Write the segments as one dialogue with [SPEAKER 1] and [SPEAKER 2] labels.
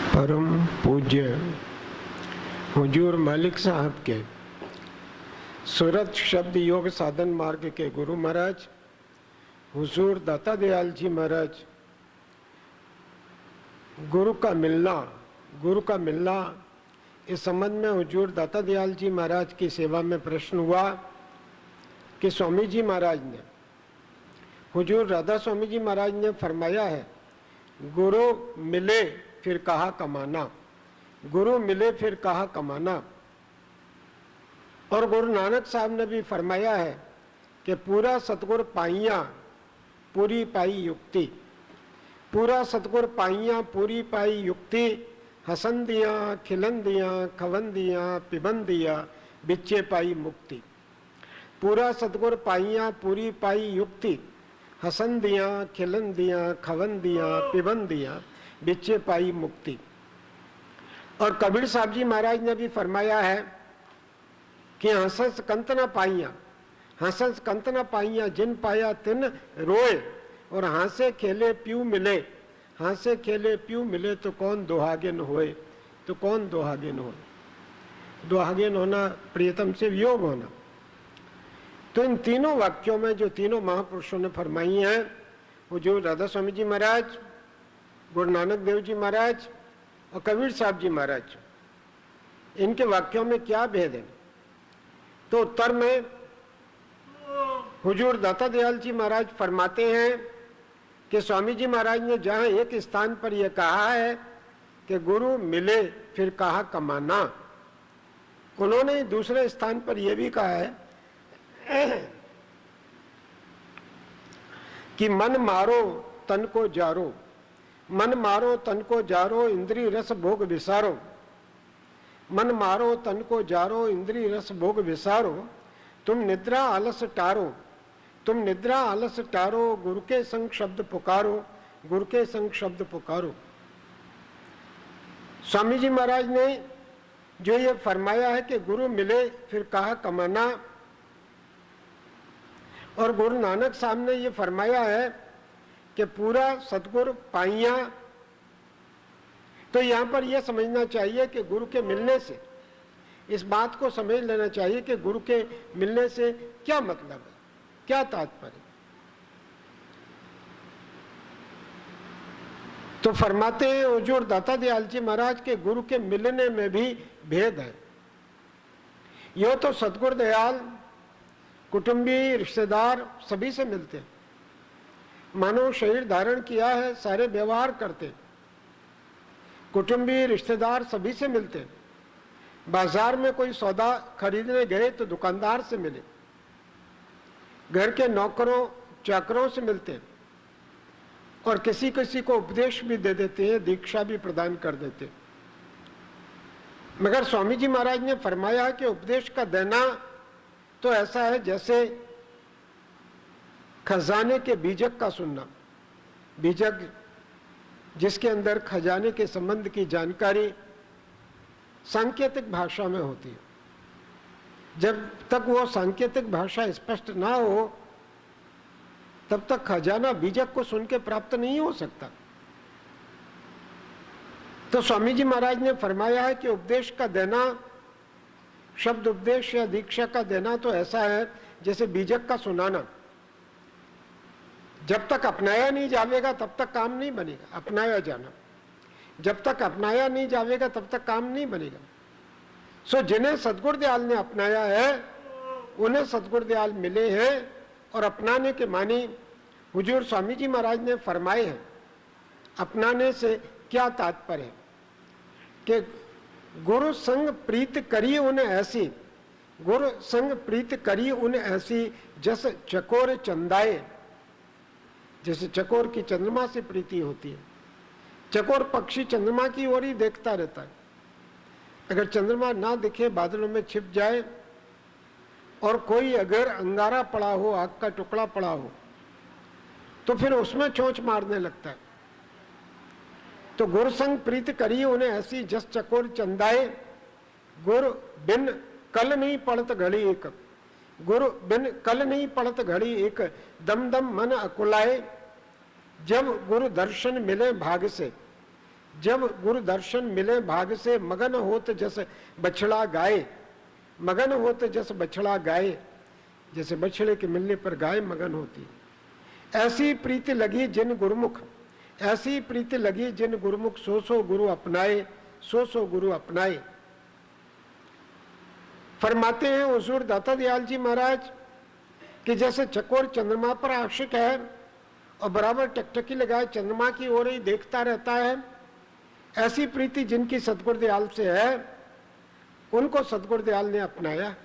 [SPEAKER 1] परम पूज्य हुजूर मलिक साहब के सूरत शब्द योग साधन मार्ग के गुरु महाराज हुजूर दाता दयाल जी महाराज, गुरु का मिलना इस संबंध में हुजूर दाता दयाल जी महाराज की सेवा में प्रश्न हुआ कि स्वामी जी महाराज ने, हुजूर राधा स्वामी जी महाराज ने फरमाया है, गुरु मिले फिर कहा कमाना, गुरु मिले फिर कहा कमाना। और गुरु नानक साहब ने भी फरमाया है कि पूरा सतगुर पाइया पूरी पाई युक्ति, पूरा सतगुर पाइया पूरी पाई युक्ति, हसन दिया खिलन दिया खवन दिया पिबन दिया बिच्चे पाई मुक्ति। पूरा सतगुर पाइया पूरी पाई युक्ति, हसन दिया खिलन दिया खवन दिया पिबन दिया बिच्चे पाई मुक्ति। और कबीर साहब जी महाराज ने भी फरमाया है कि हंसस कंत न पाइया, हंसस कंत न पाइया, जिन पाया तिन रोए, और हासे खेले प्यू मिले, हासे खेले प्यू मिले तो कौन दुहागिन होए, तो कौन दुहागिन होए। दुहागिन होना प्रियतम से वियोग होना। तो इन तीनों वाक्यों में जो तीनों महापुरुषों ने फरमाई हैं, हुजूर राधा स्वामी जी महाराज, गुरु नानक देव जी महाराज और कबीर साहब जी महाराज, इनके वाक्यों में क्या भेद है। तो उत्तर में हुजूर दाता दयाल जी महाराज फरमाते हैं कि स्वामी जी महाराज ने जहां एक स्थान पर यह कहा है कि गुरु मिले फिर कहा कमाना, उन्होंने दूसरे स्थान पर यह भी कहा है कि मन मारो तन को जारो, मन मारो तन को जारो इंद्री रस भोग विसारो, मन मारो तन को जारो इंद्री रस भोग विसारो, तुम निद्रा आलस टारो, तुम निद्रा आलस टारो, गुरु के संग शब्द पुकारो, गुरु के संग शब्द पुकारो। स्वामी जी महाराज ने जो ये फरमाया है कि गुरु मिले फिर कहा कमाना, और गुरु नानक साहब ने ये फरमाया है कि पूरा सतगुरु पाइया, तो यहाँ पर यह समझना चाहिए कि गुरु के मिलने से, इस बात को समझ लेना चाहिए कि गुरु के मिलने से क्या मतलब है, क्या तात्पर्य। तो फरमाते हैं हुजूर दाता दयाल जी महाराज के गुरु के मिलने में भी भेद है। यो तो सतगुरु दयाल कुटुंबी रिश्तेदार सभी से मिलते हैं, मानो शरीर धारण किया है सारे व्यवहार करते, कुटुंबी रिश्तेदार सभी से मिलते। बाजार में कोई सौदा खरीदने गए तो दुकानदार से मिले, घर के नौकरों चाकरों से मिलते, और किसी किसी को उपदेश भी दे देते हैं, दीक्षा भी प्रदान कर देते। मगर स्वामी जी महाराज ने फरमाया कि उपदेश का देना तो ऐसा है जैसे खजाने के बीजक का सुनना। बीजक जिसके अंदर खजाने के संबंध की जानकारी सांकेतिक भाषा में होती है, जब तक वो सांकेतिक भाषा स्पष्ट ना हो तब तक खजाना बीजक को सुन के प्राप्त नहीं हो सकता। तो स्वामी जी महाराज ने फरमाया है कि उपदेश का देना, शब्द उपदेश या दीक्षा का देना तो ऐसा है जैसे बीजक का सुनाना। जब तक अपनाया नहीं जाएगा तब तक काम नहीं बनेगा। अपनाया जाना, जब तक अपनाया नहीं जाएगा तब तक काम नहीं बनेगा। सो जिन्हें सतगुरु दयाल ने अपनाया है उन्हें सतगुरु दयाल मिले हैं, और अपनाने के मानी हुजूर स्वामी जी महाराज ने फरमाए हैं। अपनाने से क्या तात्पर्य है कि गुरु संग प्रीत करी उन्हें ऐसी, गुरु संग प्रीत करी उन्हें ऐसी, जस चकोर चंदाए, जैसे चकोर की चंद्रमा से प्रीति होती है। चकोर पक्षी चंद्रमा की ओर ही देखता रहता है। अगर चंद्रमा ना दिखे, बादलों में छिप जाए, और कोई अगर अंगारा पड़ा हो, आग का टुकड़ा पड़ा हो, तो फिर उसमें चोंच मारने लगता है। तो गुरु संग प्रीत करी उन्हें ऐसी, जस चकोर चंदाए, गुरु बिन कल नहीं पड़त घड़ी एक, गुरु बिन कल नहीं पड़त घड़ी एक, दम दम मन अकुलाए, जब गुरु दर्शन मिले भाग से, जब गुरु दर्शन मिले भाग से, मगन होत जस बछड़ा गाय, मगन होत जस बछड़ा गाय, जैसे बछड़े के मिलने पर गाय मगन होती। ऐसी प्रीति लगी जिन गुरुमुख, ऐसी प्रीति लगी जिन गुरुमुख, सो सो गुरु अपनाए, सो सो गुरु अपनाए। फरमाते हैं हुजूर दाता दयाल जी महाराज कि जैसे चकोर चंद्रमा पर आशिक है और बराबर टकटकी लगाए चंद्रमा की ओर ही देखता रहता है, ऐसी प्रीति जिनकी सतगुरु दयाल से है, उनको सतगुरु दयाल ने अपनाया।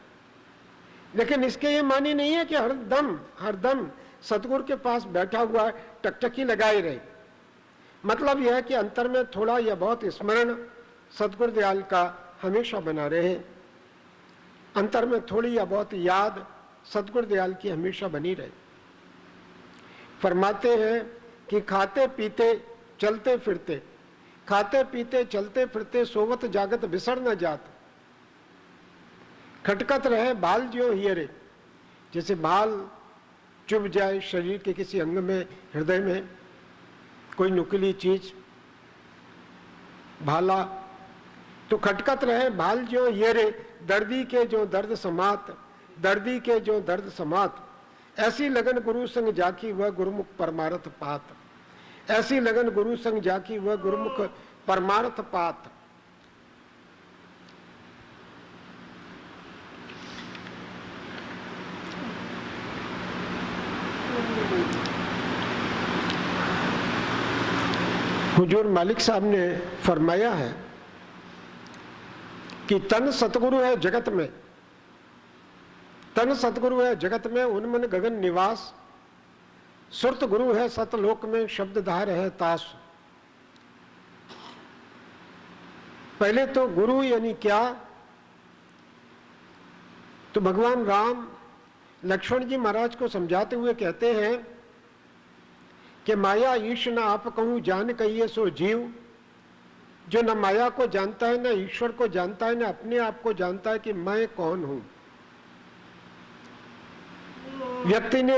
[SPEAKER 1] लेकिन इसके ये मानी नहीं है कि हरदम सतगुरु के पास बैठा हुआ टकटकी लगाए रहे। मतलब यह है कि अंतर में थोड़ा या बहुत स्मरण सतगुरु दयाल का हमेशा बना रहे, अंतर में थोड़ी या बहुत याद सतगुरु दयाल की हमेशा बनी रहे। फरमाते हैं कि खाते पीते चलते फिरते, खाते पीते चलते फिरते, सोवत जागत बिसर न जात, खटकत रहे बाल ज्यों हियरे। जैसे बाल चुभ जाए शरीर के किसी अंग में, हृदय में कोई नुकीली चीज, भाला, तो खटकत रहे बाल ज्यों हियरे, दर्दी के जो दर्द समात, दर्दी के जो दर्द समात। ऐसी लगन गुरु संग जाकी वह गुरुमुख परमार्थ पात, ऐसी लगन गुरु संग जाकी वह गुरुमुख परमार्थ पात। हुजूर मालिक साहब ने फरमाया है कि तन सतगुरु है जगत में, तन सतगुरु है जगत में, उन्मन गगन निवास, सुरत गुरु है सतलोक में, शब्दधार है तास। पहले तो गुरु यानी क्या, तो भगवान राम लक्ष्मण जी महाराज को समझाते हुए कहते हैं कि माया ईश न आप कहूं जान कहिए सो जीव। जो न माया को जानता है, न ईश्वर को जानता है, न अपने आप को जानता है कि मैं कौन हूं। व्यक्ति ने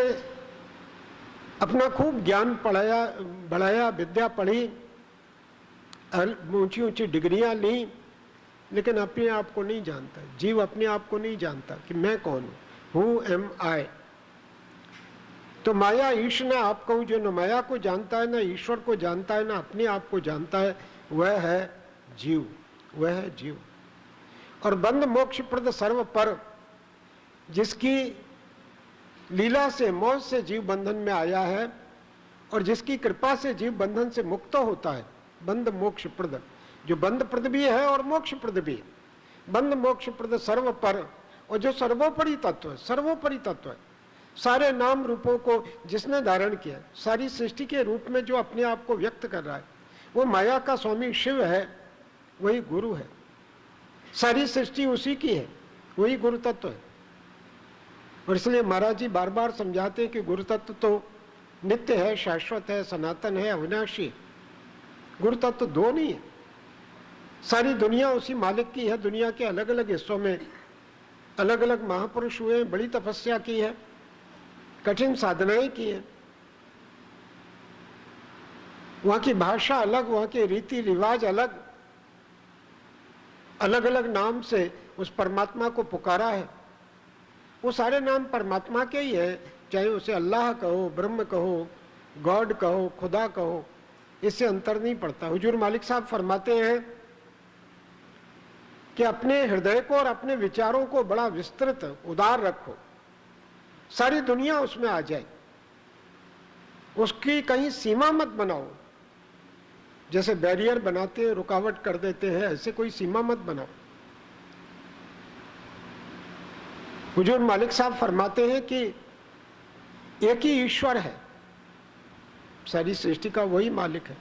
[SPEAKER 1] अपना खूब ज्ञान पढ़ाया, बढ़ाया, विद्या पढ़ी, ऊंची ऊंची डिग्रियां ली, लेकिन अपने आप को नहीं जानता। जीव अपने आप को नहीं जानता कि मैं कौन हूं, हु एम आई। तो माया ईश न आप कहूं, जो न माया को जानता है, न ईश्वर को जानता है, न अपने आप को जानता है, वह है जीव, वह है जीव। और बंध मोक्ष प्रद सर्व पर, जिसकी लीला से, मौज से जीव बंधन में आया है और जिसकी कृपा से जीव बंधन से मुक्त होता है, बंध मोक्ष प्रद, जो बंध प्रद भी है और मोक्ष प्रद भी। बंध मोक्ष प्रद सर्व पर, और जो सर्वोपरि तत्व है, सर्वोपरि तत्व है, सारे नाम रूपों को जिसने धारण किया, सारी सृष्टि के रूप में जो अपने आप को व्यक्त कर रहा है, वो माया का स्वामी शिव है, वही गुरु है। सारी सृष्टि उसी की है, वही गुरु तत्व है। और इसलिए महाराज जी बार बार समझाते हैं कि गुरु तत्व तो नित्य है, शाश्वत है, सनातन है, अविनाशी। गुरु तत्व दो नहीं है, सारी दुनिया उसी मालिक की है। दुनिया के अलग अलग हिस्सों में अलग अलग महापुरुष हुए, बड़ी तपस्या की है, कठिन साधनाएं की है। वहां की भाषा अलग, वहां के रीति रिवाज अलग, अलग अलग नाम से उस परमात्मा को पुकारा है। वो सारे नाम परमात्मा के ही है, चाहे उसे अल्लाह कहो, ब्रह्म कहो, गॉड कहो, खुदा कहो, इससे अंतर नहीं पड़ता। हुजूर मालिक साहब फरमाते हैं कि अपने हृदय को और अपने विचारों को बड़ा विस्तृत, उदार रखो, सारी दुनिया उसमें आ जाए, उसकी कहीं सीमा मत बनाओ। जैसे बैरियर बनाते हैं, रुकावट कर देते हैं, ऐसे कोई सीमा मत बनाओ। हुजूर मालिक साहब फरमाते हैं कि एक ही ईश्वर है, सारी सृष्टि का वही मालिक है,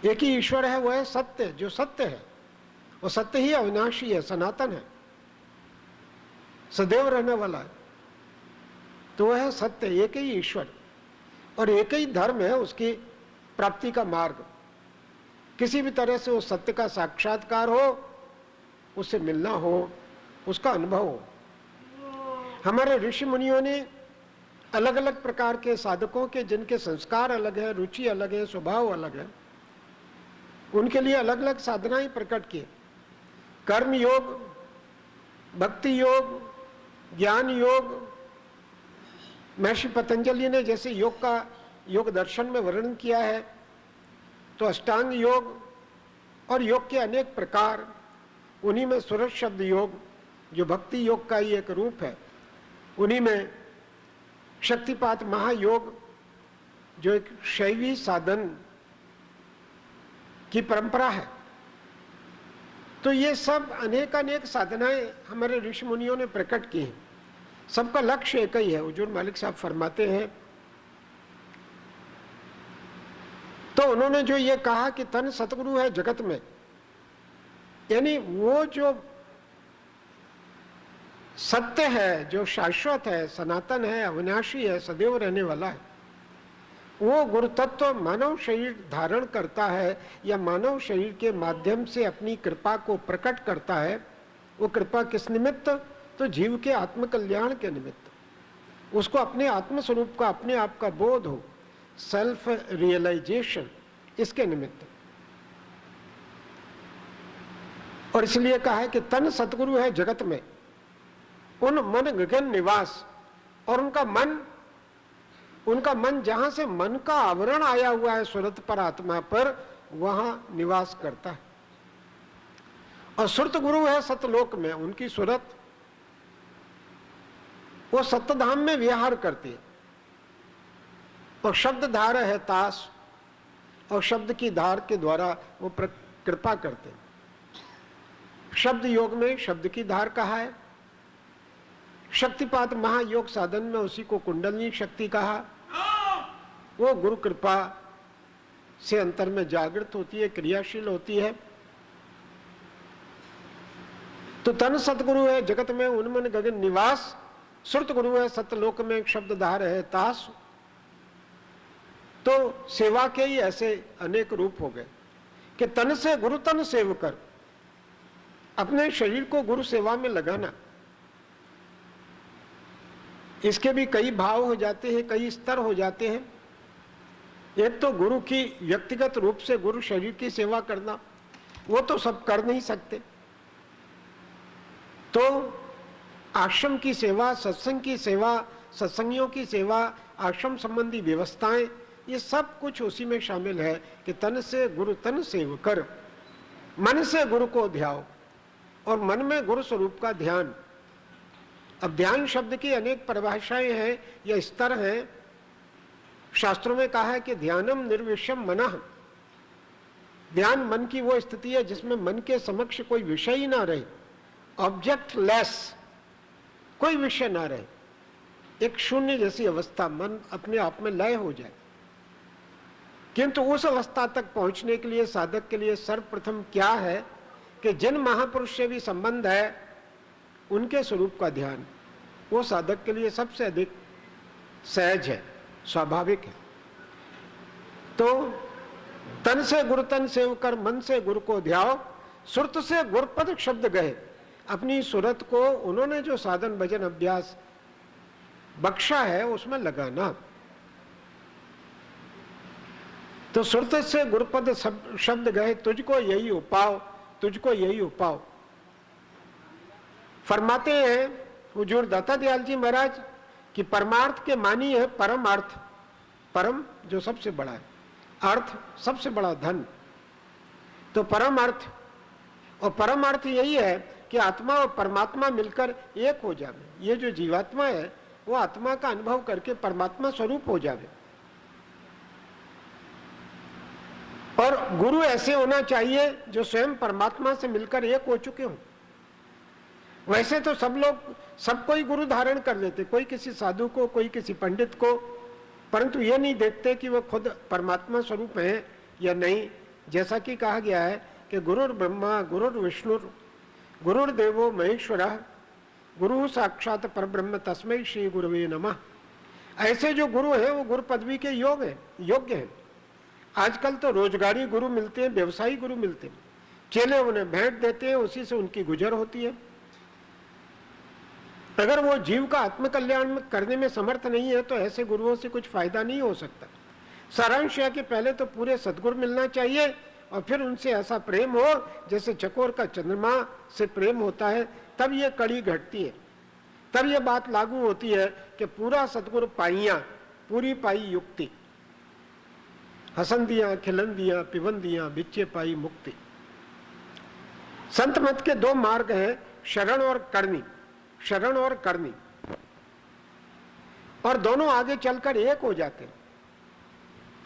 [SPEAKER 1] एक ही ईश्वर है, वह है सत्य, जो सत्य है, वो सत्य ही अविनाशी है, सनातन है, सदैव रहने वाला है। तो वह है सत्य, एक ही ईश्वर और एक ही धर्म है उसकी प्राप्ति का मार्ग। किसी भी तरह से उस सत्य का साक्षात्कार हो, उससे मिलना हो, उसका अनुभव हो। हमारे ऋषि मुनियों ने अलग अलग प्रकार के साधकों के, जिनके संस्कार अलग है, रुचि अलग है, स्वभाव अलग है, उनके लिए अलग अलग साधनाएं प्रकट किए, कर्म योग, भक्ति योग, ज्ञान योग। महर्षि पतंजलि ने जैसे योग का योग दर्शन में वर्णन किया है, तो अष्टांग योग और योग के अनेक प्रकार, उन्हीं में सुरत शब्द योग जो भक्ति योग का ही एक रूप है, उन्हीं में शक्तिपात महायोग जो एक शैवी साधन की परंपरा है। तो ये सब अनेक अनेक साधनाएं हमारे ऋषि मुनियों ने प्रकट की हैं। सबका लक्ष्य एक ही है। हुजूर मालिक साहब फरमाते हैं, तो उन्होंने जो ये कहा कि तन सतगुरु है जगत में, यानी वो जो सत्य है, जो शाश्वत है, सनातन है, अविनाशी है, सदैव रहने वाला है, वो गुरु तत्व मानव शरीर धारण करता है या मानव शरीर के माध्यम से अपनी कृपा को प्रकट करता है। वो कृपा किस निमित्त? तो जीव के आत्मकल्याण के निमित्त, उसको अपने आत्मस्वरूप का, अपने आप का बोध हो, सेल्फ रियलाइजेशन, इसके निमित्त। और इसलिए कहा है कि तन सतगुरु है जगत में, उन मन गगन निवास। और उनका मन जहां से मन का आवरण आया हुआ है सुरत पर, आत्मा पर, वहां निवास करता है। और सुरत गुरु है सतलोक में, उनकी सुरत वो सत्यधाम में विहार करती है। और शब्द धार है तास, और शब्द की धार के द्वारा वो कृपा करते हैं। शब्द योग में शब्द की धार कहा है, शक्तिपात महायोग साधन में उसी को कुंडलनी शक्ति कहा। वो गुरु कृपा से अंतर में जागृत होती है, क्रियाशील होती है। तो तन सतगुरु है जगत में, उन्मन गगन निवास। सुरत गुरु है सतलोक में, शब्दधार है तास। तो सेवा के ही ऐसे अनेक रूप हो गए कि तन से गुरु तन सेव कर, अपने शरीर को गुरु सेवा में लगाना। इसके भी कई भाव हो जाते हैं, कई स्तर हो जाते हैं। एक तो गुरु की व्यक्तिगत रूप से गुरु शरीर की सेवा करना, वो तो सब कर नहीं सकते। तो आश्रम की सेवा, सत्संग की सेवा, सत्संगियों की सेवा, आश्रम संबंधी व्यवस्थाएं, ये सब कुछ उसी में शामिल है कि तन से गुरु तन सेव कर, मन से गुरु को ध्याओ, और मन में गुरु स्वरूप का ध्यान। अब ध्यान शब्द की अनेक परिभाषाएं हैं या स्तर हैं। शास्त्रों में कहा है कि ध्यानम निर्विषम मनः, ध्यान मन की वो स्थिति है जिसमें मन के समक्ष कोई विषय ही ना रहे, ऑब्जेक्ट लेस, कोई विषय ना रहे, एक शून्य जैसी अवस्था, मन अपने आप में लय हो जाए। किंतु उस अवस्था तक पहुंचने के लिए साधक के लिए सर्वप्रथम क्या है कि जिन महापुरुष से भी संबंध है उनके स्वरूप का ध्यान, वो साधक के लिए सबसे अधिक सहज है, स्वाभाविक है। तो तन से गुरु तन सेव कर, मन से गुरु को ध्याओ, सुरत से गुरपद शब्द गए। अपनी सुरत को उन्होंने जो साधन भजन अभ्यास बख्शा है उसमें लगाना। तो सुरत से गुरपद शब्द गए, तुझको यही उपाओ, तुझको यही उपाओ। फरमाते हैं हुजूर दाता दयाल जी महाराज कि परमार्थ के मानी है परम अर्थ, परम जो सबसे बड़ा है, अर्थ सबसे बड़ा धन। तो परम अर्थ, और परम अर्थ यही है कि आत्मा और परमात्मा मिलकर एक हो जावे। ये जो जीवात्मा है वो आत्मा का अनुभव करके परमात्मा स्वरूप हो जावे। और गुरु ऐसे होना चाहिए जो स्वयं परमात्मा से मिलकर एक हो चुके हों। वैसे तो सब लोग सबको ही गुरु धारण कर लेते, कोई किसी साधु को, कोई किसी पंडित को, परंतु ये नहीं देखते कि वो खुद परमात्मा स्वरूप है या नहीं। जैसा कि कहा गया है कि गुरुर ब्रह्मा गुरुर विष्णु गुरुर्देवो महेश्वरः गुरु साक्षात परब्रह्म तस्मै श्री गुरुवे नमः। ऐसे जो गुरु है वो गुरु पदवी के योग्य है। आजकल तो रोजगारी गुरु मिलते हैं, व्यवसायी गुरु मिलते हैं, चेले उन्हें भेंट देते हैं, उसी से उनकी गुजर होती है। अगर वो जीव का आत्मकल्याण करने में समर्थ नहीं है तो ऐसे गुरुओं से कुछ फायदा नहीं हो सकता। सारांश है कि पहले तो पूरे सद्गुरु मिलना चाहिए, और फिर उनसे ऐसा प्रेम हो जैसे चकोर का चंद्रमा से प्रेम होता है, तब ये कड़ी घटती है, तब ये बात लागू होती है कि पूरा सतगुरु पाइया पूरी पाई युक्ति, हसंदियां खिलंदियां पिबंदियां बिच्चे पाई मुक्ति। संत मत के दो मार्ग हैं, शरण और करनी, शरण और करनी, और दोनों आगे चलकर एक हो जाते हैं।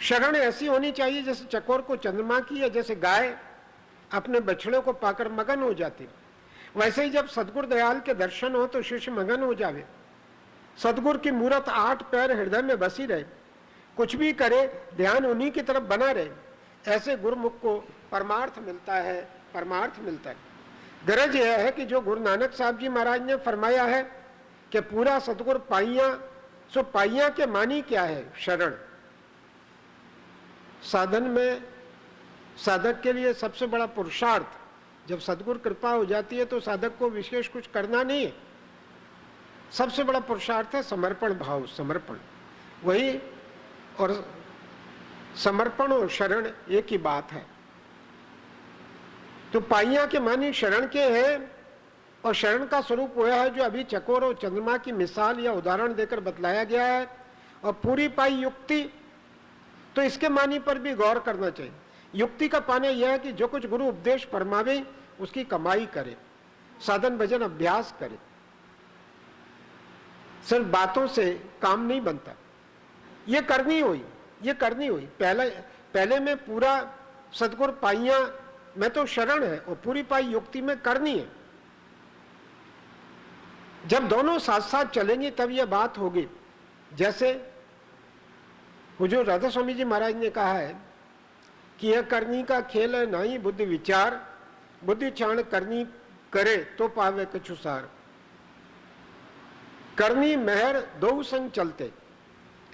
[SPEAKER 1] शरण ऐसी होनी चाहिए जैसे चकोर को चंद्रमा की, या जैसे गाय अपने बछड़े को पाकर मगन हो जाती, वैसे ही जब सदगुरु दयाल के दर्शन हो तो शिष्य मगन हो जावे। सदगुरु की मूरत 8 पैर हृदय में बसी रहे, कुछ भी करे ध्यान उन्हीं की तरफ बना रहे, ऐसे गुरुमुख को परमार्थ मिलता है, परमार्थ मिलता है। गरज यह है कि जो गुरु नानक साहब जी महाराज ने फरमाया है कि पूरा सतगुरु पाइया, सो पाइया के मानी क्या है? शरण। साधन में साधक के लिए सबसे बड़ा पुरुषार्थ, जब सदगुरु कृपा हो जाती है तो साधक को विशेष कुछ करना नहीं है, सबसे बड़ा पुरुषार्थ है समर्पण भाव, समर्पण। वही, और समर्पण और शरण एक ही बात है। तो पाइया के मानी शरण के है, और शरण का स्वरूप वह है जो अभी चकोर और चंद्रमा की मिसाल या उदाहरण देकर बतलाया गया है। और पूरी पाई युक्ति, तो इसके मानी पर भी गौर करना चाहिए। युक्ति का पाना यह है कि जो कुछ गुरु उपदेश फरमावे उसकी कमाई करे, साधन भजन अभ्यास करे। सिर्फ बातों से काम नहीं बनता, ये करनी हुई, ये करनी हुई। पहले में पूरा सतगुरु पाइया में तो शरण है, और पूरी पाई युक्ति में करनी है। जब दोनों साथ साथ चलेंगी तब यह बात होगी। जैसे हुजूर राधा स्वामी जी महाराज ने कहा है कि यह करनी का खेल है नहीं बुद्धि विचार, बुद्धि क्षण करनी करे तो पावे कछु सार। करनी मेहर दो संग चलते,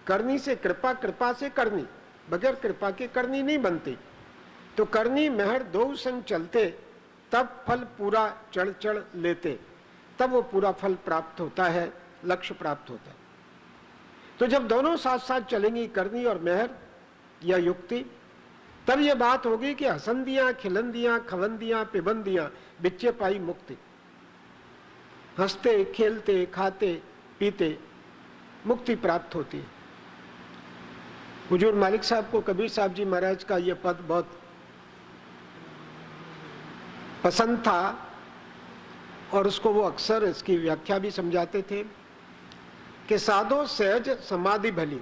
[SPEAKER 1] करनी से कृपा, कृपा से करनी, बगैर कृपा के करनी नहीं बनती। तो करनी मेहर दो संग चलते, तब फल पूरा चढ़ चढ़ लेते, तब वो पूरा फल प्राप्त होता है, लक्ष्य प्राप्त होता है। तो जब दोनों साथ साथ चलेंगी, करनी और मेहर या युक्ति, तब ये बात होगी कि हसंदियां खिलंदियां खवंदियां पिबंदियां बिच्चे पाई मुक्ति। हंसते खेलते खाते पीते मुक्ति प्राप्त होती है। हुजूर मालिक साहब को कबीर साहब जी महाराज का यह पद बहुत पसंद था, और उसको वो अक्सर इसकी व्याख्या भी समझाते थे कि साधो सहज समाधि भली,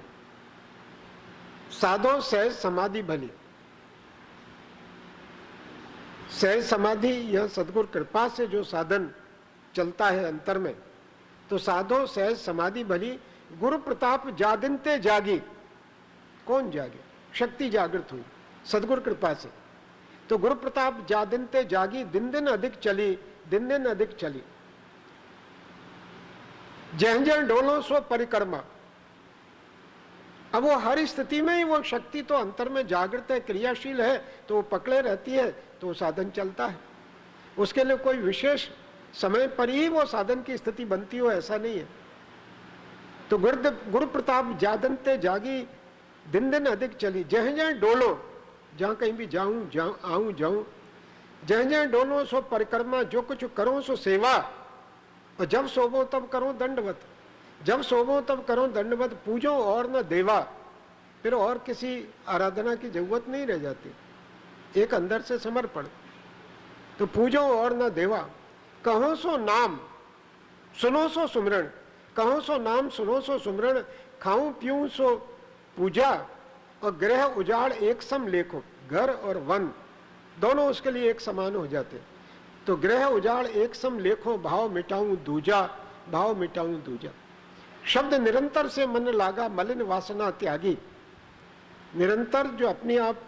[SPEAKER 1] साधो सहज समाधि भली। सहज समाधि यह सदगुरु कृपा से जो साधन चलता है अंतर में, तो साधो सहज समाधि भली। गुरु प्रताप जादिनते जागी, कौन जागे? शक्ति जागृत हुई सदगुरु कृपा से। तो गुरु प्रताप जादिनते जागी, दिन दिन अधिक चली, दिन दिन अधिक चली। जह जह डोलो सो परिक्रमा। अब वो हर स्थिति में ही वो शक्ति तो अंतर में जागृत है, क्रियाशील है, तो वो पकड़े रहती है, तो साधन चलता है। उसके लिए कोई विशेष समय पर ही वो साधन की स्थिति बनती हो ऐसा नहीं है। तो गुरु प्रताप जादनते जागी, दिन दिन अधिक चली। जह जह डोलो, जहां कहीं भी जाऊं आऊं जाऊं, जह जह डोलो सो परिक्रमा, जो कुछ करो सो सेवा। और जब सोवो तब करो दंडवत, जब सोवो तब करो दंडवत। पूजो और न देवा, फिर और किसी आराधना की जरूरत नहीं रह जाती, एक अंदर से समर्पण। तो पूजो और न देवा, कहो सो नाम सुनो सो सुमरण, कहो सो नाम सुनो सो सुमरण। खाऊं पीऊं सो पूजा, और ग्रह उजाड़ एक सम लेखो। घर और वन दोनों उसके लिए एक समान हो जाते। तो ग्रह उजाड़ एक सम लेखो, भाव मिटाऊं दूजा, भाव मिटाऊं दूजा। शब्द निरंतर से मन लागा, मलिन वासना त्यागी। निरंतर जो अपने आप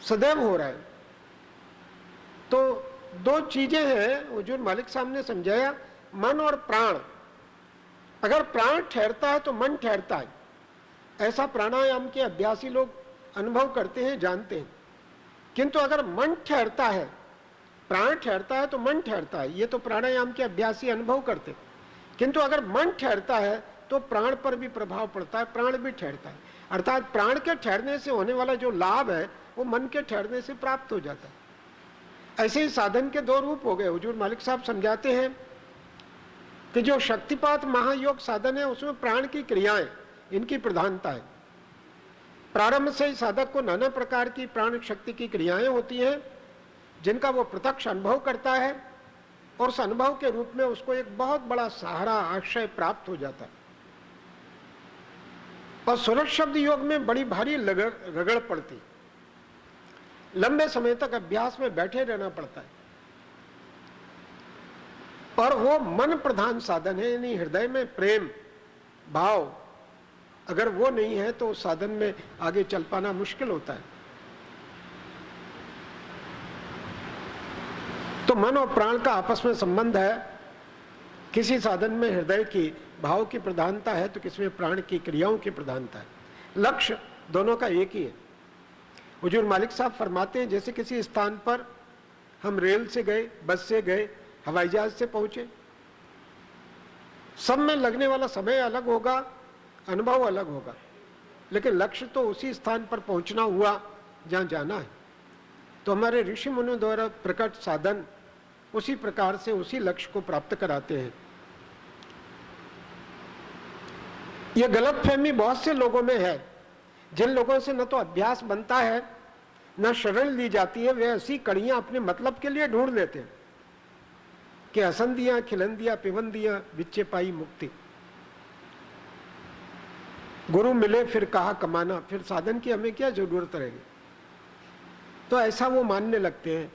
[SPEAKER 1] सदैव हो रहा है। तो दो चीजें हैं, वो जो मालिक साहब ने समझाया, मन और प्राण। अगर प्राण ठहरता है तो मन ठहरता है, ऐसा प्राणायाम के अभ्यासी लोग अनुभव करते हैं, जानते हैं। किंतु अगर मन ठहरता है, प्राण ठहरता है तो मन ठहरता है, ये तो प्राणायाम के अभ्यासी अनुभव करते हैं। किंतु अगर मन ठहरता है तो प्राण पर भी प्रभाव पड़ता है, प्राण भी ठहरता है। अर्थात प्राण के ठहरने से होने वाला जो लाभ है वो मन के ठहरने से प्राप्त हो जाता है। ऐसे ही साधन के दो रूप हो गए। हुजूर मालिक साहब समझाते हैं कि जो शक्तिपात महायोग साधन है उसमें प्राण की क्रियाएं, इनकी प्रधानता है। प्रारंभ से ही साधक को नाना प्रकार की प्राण शक्ति की क्रियाएं होती हैं जिनका वो प्रत्यक्ष अनुभव करता है और उस अनुभव के रूप में उसको एक बहुत बड़ा सहारा आश्रय प्राप्त हो जाता है। और सुरत शब्द योग में बड़ी भारी रगड़ पड़ती, लंबे समय तक अभ्यास में बैठे रहना पड़ता है और वो मन प्रधान साधन है, यानी हृदय में प्रेम भाव अगर वो नहीं है तो उस साधन में आगे चल पाना मुश्किल होता है। तो मन और प्राण का आपस में संबंध है। किसी साधन में हृदय की भाव की प्रधानता है तो किसी में प्राण की क्रियाओं की प्रधानता है। लक्ष्य दोनों का एक ही है। हुजूर मालिक साहब फरमाते हैं जैसे किसी स्थान पर हम रेल से गए, बस से गए, हवाई जहाज से पहुंचे, सब में लगने वाला समय अलग होगा, अनुभव अलग होगा, लेकिन लक्ष्य तो उसी स्थान पर पहुंचना हुआ जहां जाना है। तो हमारे ऋषि मुनियों द्वारा प्रकट साधन उसी प्रकार से उसी लक्ष्य को प्राप्त कराते हैं। यह गलतफहमी बहुत से लोगों में है। जिन लोगों से न तो अभ्यास बनता है न शरण ली जाती है, वे ऐसी कड़ियां अपने मतलब के लिए ढूंढ लेते हैं कि असंदियां खिलंदियां पिवंदियां बिच्चे पाई मुक्ति। गुरु मिले फिर कहा कमाना, फिर साधन की हमें क्या जरूरत रहेगी। तो ऐसा वो मानने लगते हैं।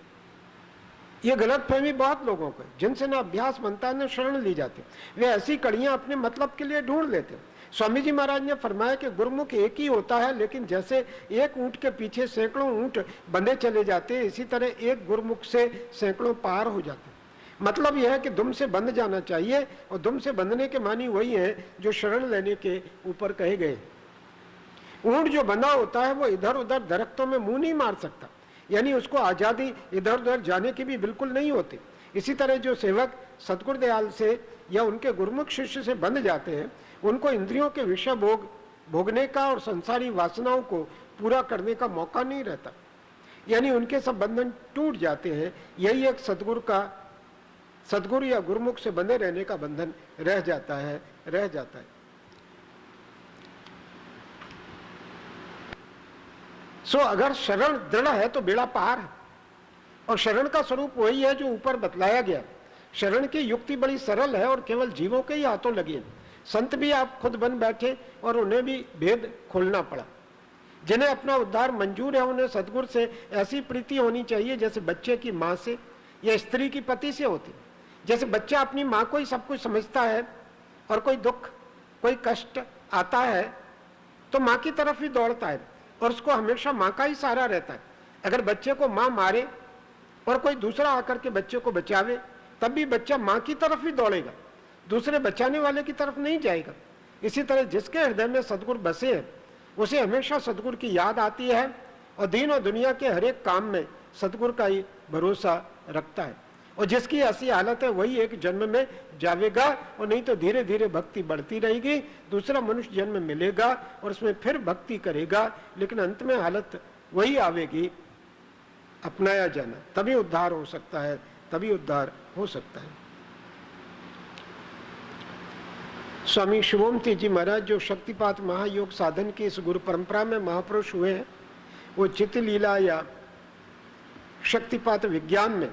[SPEAKER 1] ये गलतफहमी बहुत लोगों को, जिनसे ना अभ्यास बनता है ना शरण ली जाती, वे ऐसी कड़ियां अपने मतलब के लिए ढूंढ लेते हैं। स्वामी जी महाराज ने फरमाया कि गुरुमुख एक ही होता है, लेकिन जैसे एक ऊंट के पीछे सैकड़ों ऊंट बंधे चले जाते हैं, इसी तरह एक गुरुमुख से सैकड़ों पार हो जाते हैं। मतलब यह है कि दुम से बंध जाना चाहिए, और दुम से बंधने के मानी वही है जो शरण लेने के ऊपर कहे गए। ऊंट जो बंधा होता है वो इधर उधर दरख्तों में मुंह नहीं मार सकता, यानी उसको आजादी इधर उधर जाने की भी बिल्कुल नहीं होती। इसी तरह जो सेवक सतगुरु दयाल से या उनके गुरुमुख शिष्य से बंध जाते हैं, उनको इंद्रियों के विषय भोगने का और संसारी वासनाओं को पूरा करने का मौका नहीं रहता, यानी उनके सब बंधन टूट जाते हैं। यही एक सतगुरु या गुरुमुख से बंधे रहने का बंधन रह जाता है। सो अगर शरण दृढ़ है तो बेड़ा पार है, और शरण का स्वरूप वही है जो ऊपर बतलाया गया। शरण की युक्ति बड़ी सरल है और केवल जीवों के ही हाथों लगी है। संत भी आप खुद बन बैठे और उन्हें भी भेद खोलना पड़ा। जिन्हें अपना उद्धार मंजूर है उन्हें सतगुरु से ऐसी प्रीति होनी चाहिए जैसे बच्चे की माँ से या स्त्री की पति से होती। जैसे बच्चा अपनी माँ को ही सब कुछ समझता है, और कोई दुख कोई कष्ट आता है तो माँ की तरफ ही दौड़ता है और उसको हमेशा माँ का ही सहारा रहता है। अगर बच्चे को माँ मारे और कोई दूसरा आकर के बच्चे को बचावे, तब भी बच्चा माँ की तरफ ही दौड़ेगा, दूसरे बचाने वाले की तरफ नहीं जाएगा। इसी तरह जिसके हृदय में सदगुरु बसे हैं उसे हमेशा सदगुरु की याद आती है और दीन और दुनिया के हर एक काम में सदगुरु का ही भरोसा रखता है। और जिसकी ऐसी हालत है वही एक जन्म में जावेगा, और नहीं तो धीरे धीरे भक्ति बढ़ती रहेगी, दूसरा मनुष्य जन्म मिलेगा और उसमें फिर भक्ति करेगा, लेकिन अंत में हालत वही आवेगी, अपनाया जाना। तभी उद्धार हो सकता है, तभी उद्धार हो सकता है। स्वामी शिवोमती जी महाराज जो शक्तिपात महायोग साधन की इस गुरु परंपरा में महापुरुष हुए हैं, वो चित्त लीला या शक्तिपात विज्ञान में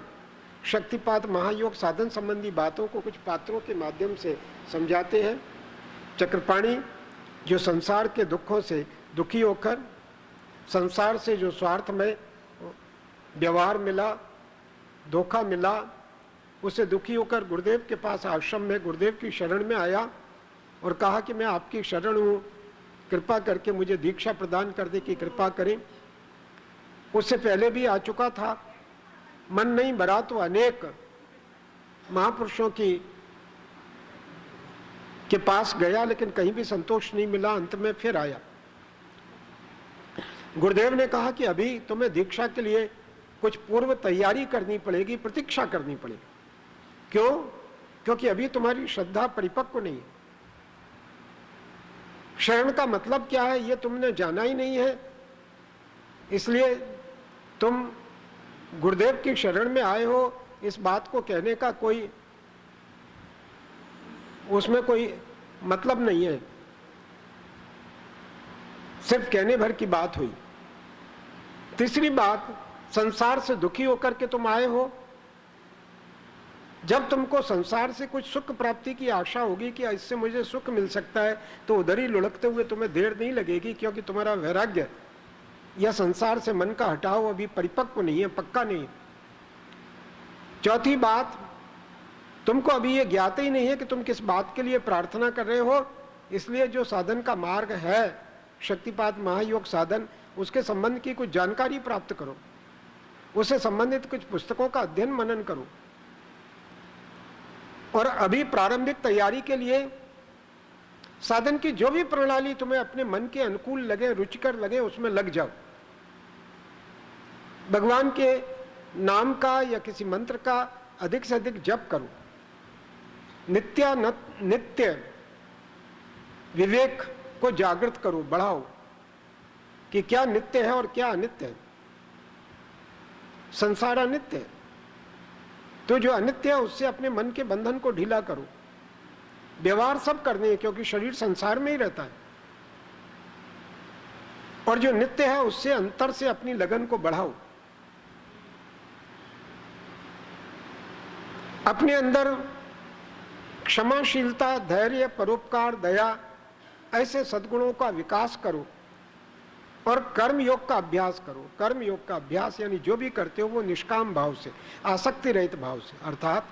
[SPEAKER 1] शक्तिपात महायोग साधन संबंधी बातों को कुछ पात्रों के माध्यम से समझाते हैं। चक्रपाणी जो संसार के दुखों से दुखी होकर, संसार से जो स्वार्थ में व्यवहार मिला, धोखा मिला, उसे दुखी होकर गुरुदेव के पास आश्रम में गुरुदेव की शरण में आया और कहा कि मैं आपकी शरण हूँ, कृपा करके मुझे दीक्षा प्रदान कर दे कि कृपा करें। उससे पहले भी आ चुका था, मन नहीं भरा तो अनेक महापुरुषों के पास गया, लेकिन कहीं भी संतोष नहीं मिला। अंत में फिर आया। गुरुदेव ने कहा कि अभी तुम्हें दीक्षा के लिए कुछ पूर्व तैयारी करनी पड़ेगी, प्रतीक्षा करनी पड़ेगी। क्यों? क्योंकि अभी तुम्हारी श्रद्धा परिपक्व नहीं है। शरण का मतलब क्या है ये तुमने जाना ही नहीं है, इसलिए तुम गुरुदेव की शरण में आए हो, इस बात को कहने का कोई उसमें कोई मतलब नहीं है, सिर्फ कहने भर की बात हुई। तीसरी बात, संसार से दुखी होकर के तुम आए हो। जब तुमको संसार से कुछ सुख प्राप्ति की आशा होगी कि इससे मुझे सुख मिल सकता है, तो उधर ही लुढ़कते हुए तुम्हें देर नहीं लगेगी, क्योंकि तुम्हारा वैराग्य या संसार से मन का हटाव अभी परिपक्व नहीं है, पक्का नहीं। चौथी बात, तुमको अभी ये ज्ञात ही नहीं है कि तुम किस बात के लिए प्रार्थना कर रहे हो, इसलिए जो साधन का मार्ग है, शक्तिपात महायोग साधन, उसके संबंध की कुछ जानकारी प्राप्त करो, उससे संबंधित कुछ पुस्तकों का अध्ययन मनन करो, और अभी प्रारंभिक तैयारी के लिए साधन की जो भी प्रणाली तुम्हें अपने मन के अनुकूल लगे, रुचिकर लगे, उसमें लग जाओ। भगवान के नाम का या किसी मंत्र का अधिक से अधिक जप करो। नित्य विवेक को जागृत करो, बढ़ाओ कि क्या नित्य है और क्या अनित्य है। संसार अनित्य है, तो जो अनित्य है उससे अपने मन के बंधन को ढीला करो। व्यवहार सब करने हैं, क्योंकि शरीर संसार में ही रहता है, और जो नित्य है उससे अंतर से अपनी लगन को बढ़ाओ। अपने अंदर क्षमाशीलता, धैर्य, परोपकार, दया, ऐसे सद्गुणों का विकास करो, और कर्म योग का अभ्यास करो। कर्म योग का अभ्यास यानी जो भी करते हो वो निष्काम भाव से, आसक्ति रहित भाव से, अर्थात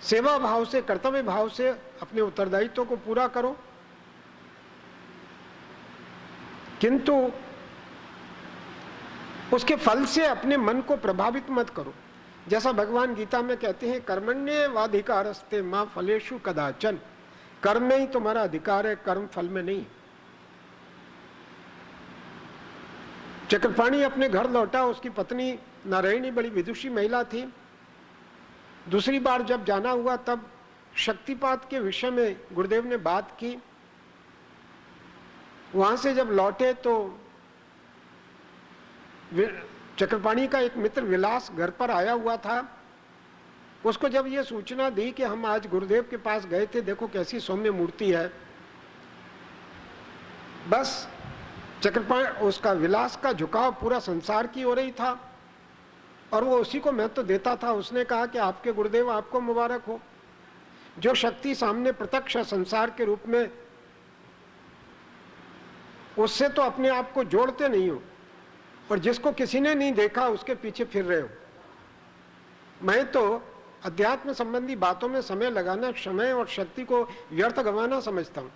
[SPEAKER 1] सेवा भाव से, कर्तव्य भाव से अपने उत्तरदायित्व को पूरा करो, किंतु उसके फल से अपने मन को प्रभावित मत करो। जैसा भगवान गीता में कहते हैं, कर्मण्येवाधिकारस्ते मा फलेषु कदाचन, कर्म में ही तुम्हारा अधिकार है, कर्म फल में नहीं। चक्रपाणी अपने घर लौटा, उसकी पत्नी नारायणी बड़ी विदुषी महिला थी। दूसरी बार जब जाना हुआ तब शक्तिपात के विषय में गुरुदेव ने बात की। वहां से जब लौटे तो चक्रपाणी का एक मित्र विलास घर पर आया हुआ था। उसको जब ये सूचना दी कि हम आज गुरुदेव के पास गए थे, देखो कैसी सौम्य मूर्ति है, बस चक्रपाणी, उसका विलास का झुकाव पूरा संसार की हो रही था, और वो उसी को महत्व देता था। उसने कहा कि आपके गुरुदेव आपको मुबारक हो, जो शक्ति सामने प्रत्यक्ष संसार के रूप में, उससे तो अपने आप को जोड़ते नहीं हो, और जिसको किसी ने नहीं देखा उसके पीछे फिर रहे हो। मैं तो अध्यात्म संबंधी बातों में समय लगाना समय और शक्ति को व्यर्थ गंवाना समझता हूं।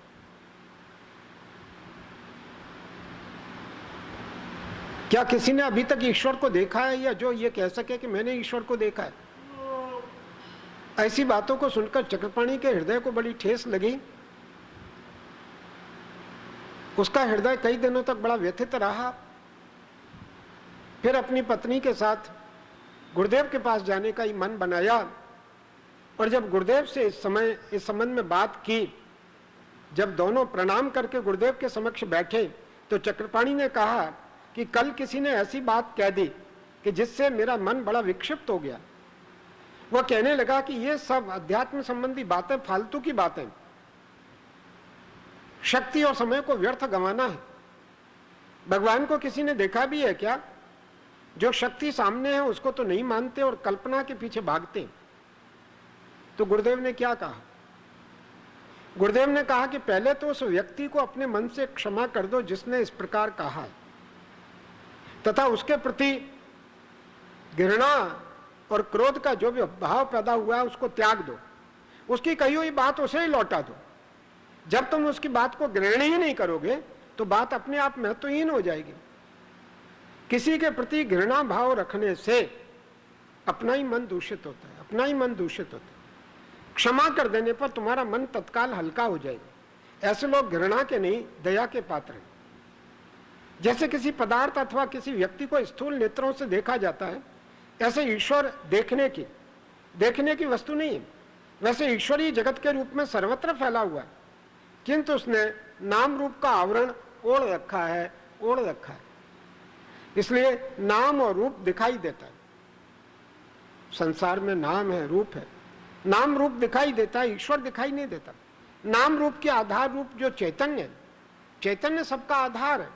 [SPEAKER 1] क्या किसी ने अभी तक ईश्वर को देखा है, या जो ये कह सके कि मैंने ईश्वर को देखा है? ऐसी बातों को सुनकर चक्रपाणी के हृदय को बड़ी ठेस लगी। उसका हृदय कई दिनों तक बड़ा व्यथित रहा। फिर अपनी पत्नी के साथ गुरुदेव के पास जाने का ही मन बनाया, और जब गुरुदेव से इस संबंध में बात की, जब दोनों प्रणाम करके गुरुदेव के समक्ष बैठे, तो चक्रपाणी ने कहा कि कल किसी ने ऐसी बात कह दी कि जिससे मेरा मन बड़ा विक्षिप्त हो गया। वह कहने लगा कि ये सब अध्यात्म संबंधी बातें फालतू की बातें, शक्ति और समय को व्यर्थ गंवाना है। भगवान को किसी ने देखा भी है क्या? जो शक्ति सामने है उसको तो नहीं मानते और कल्पना के पीछे भागते। तो गुरुदेव ने क्या कहा? गुरुदेव ने कहा कि पहले तो उस व्यक्ति को अपने मन से क्षमा कर दो जिसने इस प्रकार कहा है, तथा उसके प्रति घृणा और क्रोध का जो भी भाव पैदा हुआ है उसको त्याग दो। उसकी कही हुई बात उसे ही लौटा दो। जब तुम उसकी बात को ग्रहण ही नहीं करोगे तो बात अपने आप महत्वहीन हो जाएगी। किसी के प्रति घृणा भाव रखने से अपना ही मन दूषित होता है, अपना ही मन दूषित होता है। क्षमा कर देने पर तुम्हारा मन तत्काल हल्का हो जाएगा। ऐसे लोग घृणा के नहीं, दया के पात्र हैं। जैसे किसी पदार्थ अथवा किसी व्यक्ति को स्थूल नेत्रों से देखा जाता है, ऐसे ईश्वर देखने की वस्तु नहीं है। वैसे ईश्वरीय जगत के रूप में सर्वत्र फैला हुआ है, किंतु उसने नाम रूप का आवरण ओढ़ रखा है। इसलिए नाम और रूप दिखाई देता है। संसार में नाम है, रूप है। नाम रूप दिखाई देता है, ईश्वर दिखाई नहीं देता। नाम रूप के आधार रूप जो चैतन्य है, चैतन्य सबका आधार है,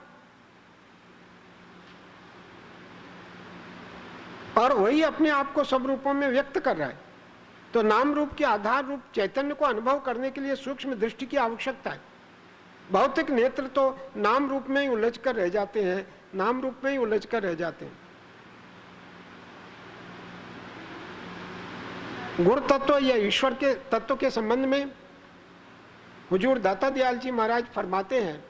[SPEAKER 1] और वही अपने आप को सब रूपों में व्यक्त कर रहा है। तो नाम रूप के आधार रूप चैतन्य को अनुभव करने के लिए सूक्ष्म दृष्टि की आवश्यकता है। भौतिक नेत्र तो नाम रूप में ही उलझ कर रह जाते हैं, नाम रूप में ही उलझ कर रह जाते हैं। गुण तत्व या ईश्वर के तत्व के संबंध में हुजूर दाता दयाल जी महाराज फरमाते हैं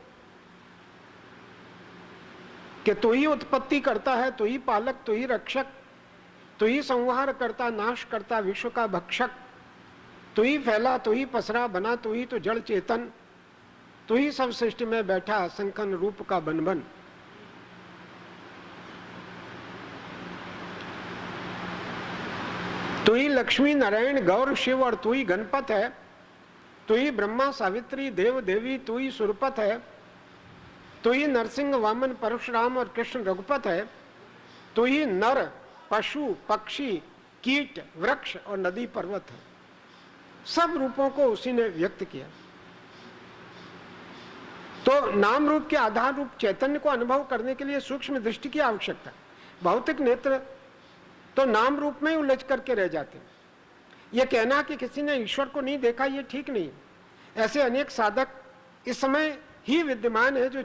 [SPEAKER 1] कि तू ही उत्पत्ति करता है, तू ही पालक, तू ही रक्षक, तू ही संहार करता, नाश करता, विश्व का भक्षक, तू ही फैला, तू ही पसरा, बना तू ही, तो जड़ चेतन, तू ही सब सृष्टि में बैठा, असंख्य रूप का बन। तू ही लक्ष्मी, नारायण, गौर, शिव, और तू ही गणपत है। तू ही ब्रह्मा, सावित्री, देव, देवी, तू ही सुरपत है। तू ही नरसिंह, वामन, परशुराम और कृष्ण रघुपत है। तू ही नर, पशु, पक्षी, कीट, वृक्ष और नदी पर्वत है। सब रूपों को उसी ने व्यक्त किया। तो नाम रूप के आधार रूप चैतन्य को अनुभव करने के लिए सूक्ष्म दृष्टि की आवश्यकता है। भौतिक नेत्र तो नाम रूप में ही उलझ करके रह जाते हैं। यह कहना कि किसी ने ईश्वर को नहीं देखा, यह ठीक नहीं। ऐसे अनेक साधक इस समय ही विद्यमान है जो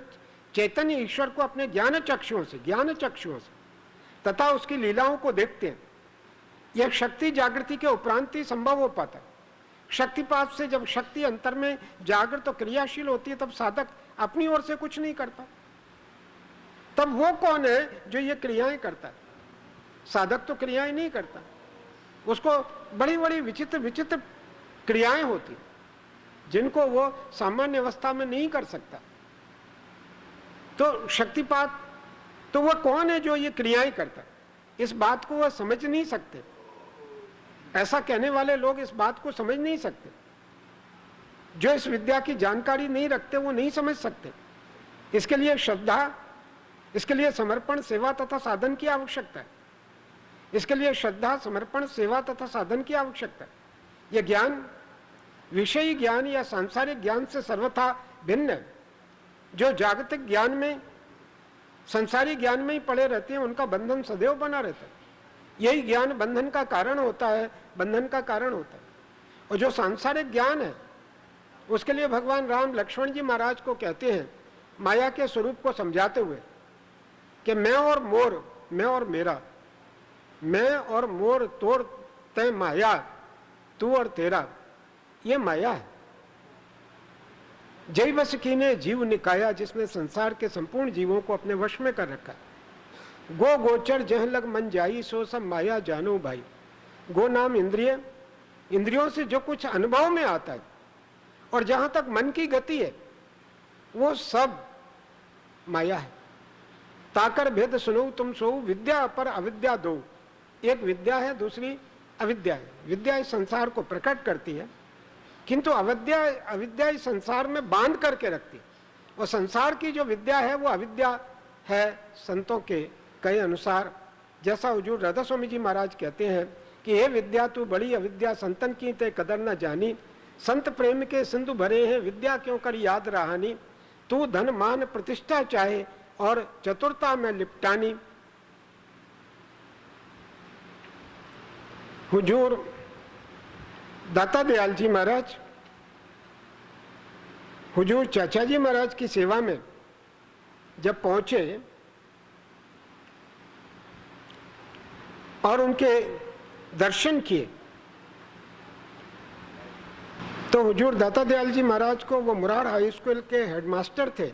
[SPEAKER 1] चैतन्य ईश्वर को अपने ज्ञान चक्षुओं से तथा उसकी लीलाओं को देखते हैं। यह शक्ति जागृति के उपरांत ही संभव हो पाता है। शक्तिपात से जब शक्ति अंतर में जागृत और क्रियाशील होती है, तब साधक अपनी ओर से कुछ नहीं करता। तब वो कौन है जो ये क्रियाएं करता है? साधक तो क्रियाएं नहीं करता, उसको बड़ी बड़ी विचित्र क्रियाएं होती जिनको वो सामान्य अवस्था में नहीं कर सकता। तो शक्तिपात, तो वह कौन है जो ये क्रियाएं करता है? इस बात को वह समझ नहीं सकते। ऐसा कहने वाले लोग इस बात को समझ नहीं सकते। जो इस विद्या की जानकारी नहीं रखते वो नहीं समझ सकते। इसके लिए श्रद्धा, इसके लिए समर्पण, सेवा तथा साधन की आवश्यकता है। इसके लिए श्रद्धा, समर्पण, सेवा तथा साधन की आवश्यकता है। यह ज्ञान विषयी ज्ञान या सांसारिक ज्ञान से सर्वथा भिन्न है। जो जागतिक ज्ञान में, संसारी ज्ञान में ही पड़े रहते हैं, उनका बंधन सदैव बना रहता है। यही ज्ञान बंधन का कारण होता है, बंधन का कारण होता है। और जो सांसारिक ज्ञान है उसके लिए भगवान राम लक्ष्मण जी महाराज को कहते हैं, माया के स्वरूप को समझाते हुए, कि मैं और मोर, मैं और मेरा, मैं और मोर तोड़ तय माया, तू और तेरा, ये माया है। जय बस कीने जीव निकाया, जिसने संसार के संपूर्ण जीवों को अपने वश में कर रखा है। गो गोचर जह लग मन जाई, सो सब माया जानो भाई। गो नाम इंद्रिय, इंद्रियों से जो कुछ अनुभव में आता है और जहां तक मन की गति है वो सब माया है। ताकर भेद सुनो तुम सो, विद्या पर अविद्या दो। एक विद्या है, दूसरी अविद्या है। विद्या इस संसार को प्रकट करती है, किंतु अविद्या इस संसार में बांध करके रखती है। और संसार की जो विद्या है वो अविद्या है संतों के कई अनुसार। जैसा हुजूर राधा स्वामी जी महाराज कहते हैं कि हे विद्या तू बड़ी अविद्या, संतन की ते कदर न जानी। संत प्रेम के सिंधु भरे हैं, विद्या क्यों कर याद रहानी। तू धन मान प्रतिष्ठा चाहे और चतुरता में लिपटानी। हुजूर दाता दयाल जी महाराज हुजूर चाचा जी महाराज की सेवा में जब पहुंचे और उनके दर्शन किए, तो हुजूर दाता दयाल जी महाराज को, वो मुरार हाई स्कूल के हेडमास्टर थे,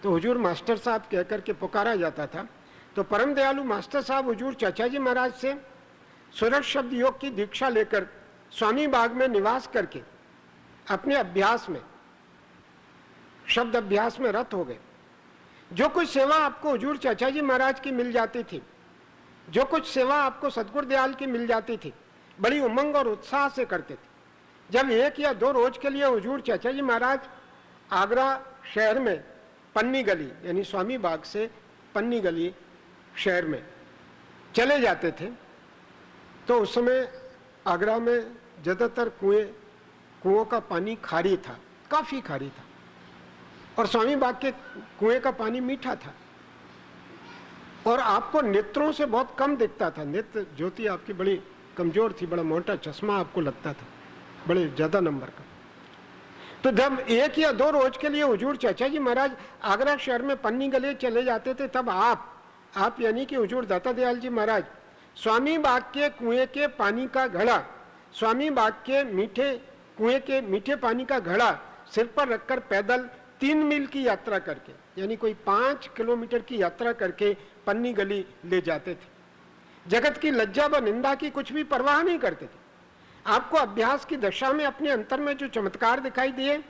[SPEAKER 1] तो हुजूर मास्टर साहब कहकर के पुकारा जाता था। तो परम दयालु मास्टर साहब हुजूर चाचा जी महाराज से सूरज शब्द योग की दीक्षा लेकर स्वामी बाग में निवास करके अपने अभ्यास में, शब्द अभ्यास में रत हो गए। जो कुछ सेवा आपको हुजूर चाचा जी महाराज की मिल जाती थी, जो कुछ सेवा आपको सतगुरु दयाल की मिल जाती थी, बड़ी उमंग और उत्साह से करते थे। जब 1 या 2 रोज के लिए हुजूर चाचा जी महाराज आगरा शहर में पन्नी गली, यानी स्वामी बाग से पन्नी गली शहर में चले जाते थे तो उस समय आगरा में ज़्यादातर कुओं का पानी खारी था, काफ़ी खारी था, और स्वामी बाग के कुएं का पानी मीठा था, और आपको नेत्रों से बहुत कम दिखता था। नेत्र ज्योति आपकी बड़ी कमजोर थी, बड़ा मोटा चश्मा आपको लगता था, बड़े ज़्यादा नंबर का। तो जब 1 या 2 रोज के लिए हुजूर चाचा जी महाराज आगरा शहर में पन्नी गले चले जाते थे, तब आप यानी कि हुजूर दाता दयाल जी महाराज स्वामी बाग के कुएं के पानी का घड़ा, स्वामी बाग के कुएं के मीठे पानी का घड़ा सिर पर रखकर पैदल 3 मील की यात्रा करके, यानी कोई 5 किलोमीटर की यात्रा करके पन्नी गली ले जाते थे। जगत की लज्जा व निंदा की कुछ भी परवाह नहीं करते थे। आपको अभ्यास की दशा में अपने अंतर में जो चमत्कार दिखाई दिए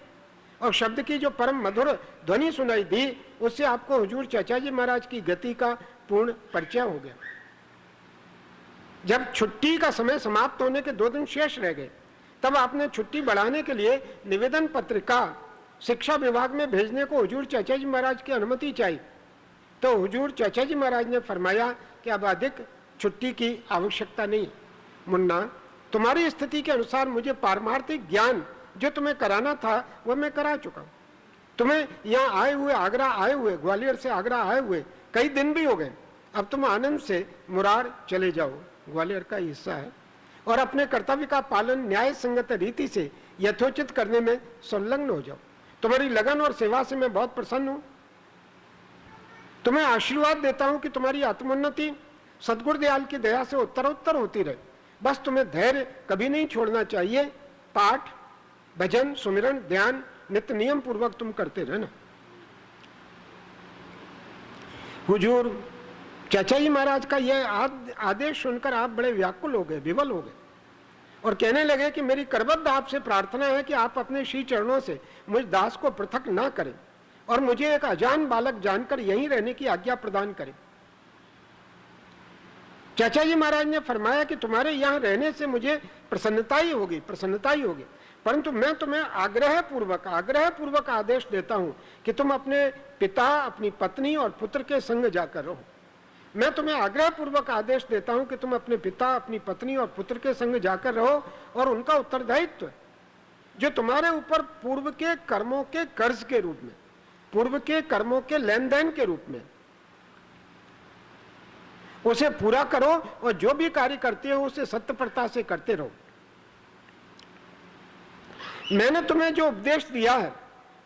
[SPEAKER 1] और शब्द की जो परम मधुर ध्वनि सुनाई दी, उससे आपको हुजूर चाचा जी महाराज की गति का पूर्ण परिचय हो गया। जब छुट्टी का समय समाप्त होने के 2 दिन शेष रह गए, तब आपने छुट्टी बढ़ाने के लिए निवेदन पत्रिका शिक्षा विभाग में भेजने को हुजूर चाचा जी महाराज की अनुमति चाहिए। तो हुजूर चाचा जी महाराज ने फरमाया कि अब अधिक छुट्टी की आवश्यकता नहीं। मुन्ना, तुम्हारी स्थिति के अनुसार मुझे पारमार्थिक ज्ञान जो तुम्हें कराना था वह मैं करा चुका हूं। तुम्हें यहाँ आए हुए, आगरा आए हुए, ग्वालियर से आगरा आए हुए कई दिन भी हो गए। अब तुम आनंद से मुरार चले जाओ, ग्वालियर का हिस्सा है, और अपने कर्तव्य का पालन न्याय संगत रीति से यथोचित करने में संलग्न हो जाओ। तुम्हारी लगन और सेवा से मैं बहुत प्रसन्न हूं। तुम्हें आशीर्वाद देता हूं कि तुम्हारी आत्मोन्नति सदगुरु दयाल की दया से उत्तरोत्तर होती रहे। बस तुम्हें धैर्य कभी नहीं छोड़ना चाहिए। पाठ, भजन, सुमिरन, ध्यान नित्य नियम पूर्वक तुम करते रहना। हुजूर चाचा जी महाराज का यह आदेश सुनकर आप बड़े व्याकुल हो गए, विवल हो गए, और कहने लगे कि मेरी करबद्ध आपसे प्रार्थना है कि आप अपने श्री चरणों से मुझ दास को पृथक ना करें और मुझे एक अजान बालक जानकर यहीं रहने की आज्ञा प्रदान करें। चाचा जी महाराज ने फरमाया कि तुम्हारे यहाँ रहने से मुझे प्रसन्नता ही होगी, परंतु मैं तुम्हें आग्रह पूर्वक आदेश देता हूं कि तुम अपने पिता, अपनी पत्नी और पुत्र के संग जाकर रहो। मैं तुम्हें आग्रह पूर्वक आदेश देता हूं कि तुम अपने पिता, अपनी पत्नी और पुत्र के संग जाकर रहो, और उनका उत्तरदायित्व जो तुम्हारे ऊपर पूर्व के कर्मों के कर्ज के रूप में, पूर्व के कर्मों के लेन देन के रूप में, उसे पूरा करो, और जो भी कार्य करते हो उसे सत्यप्रता से करते रहो। मैंने तुम्हें जो उपदेश दिया है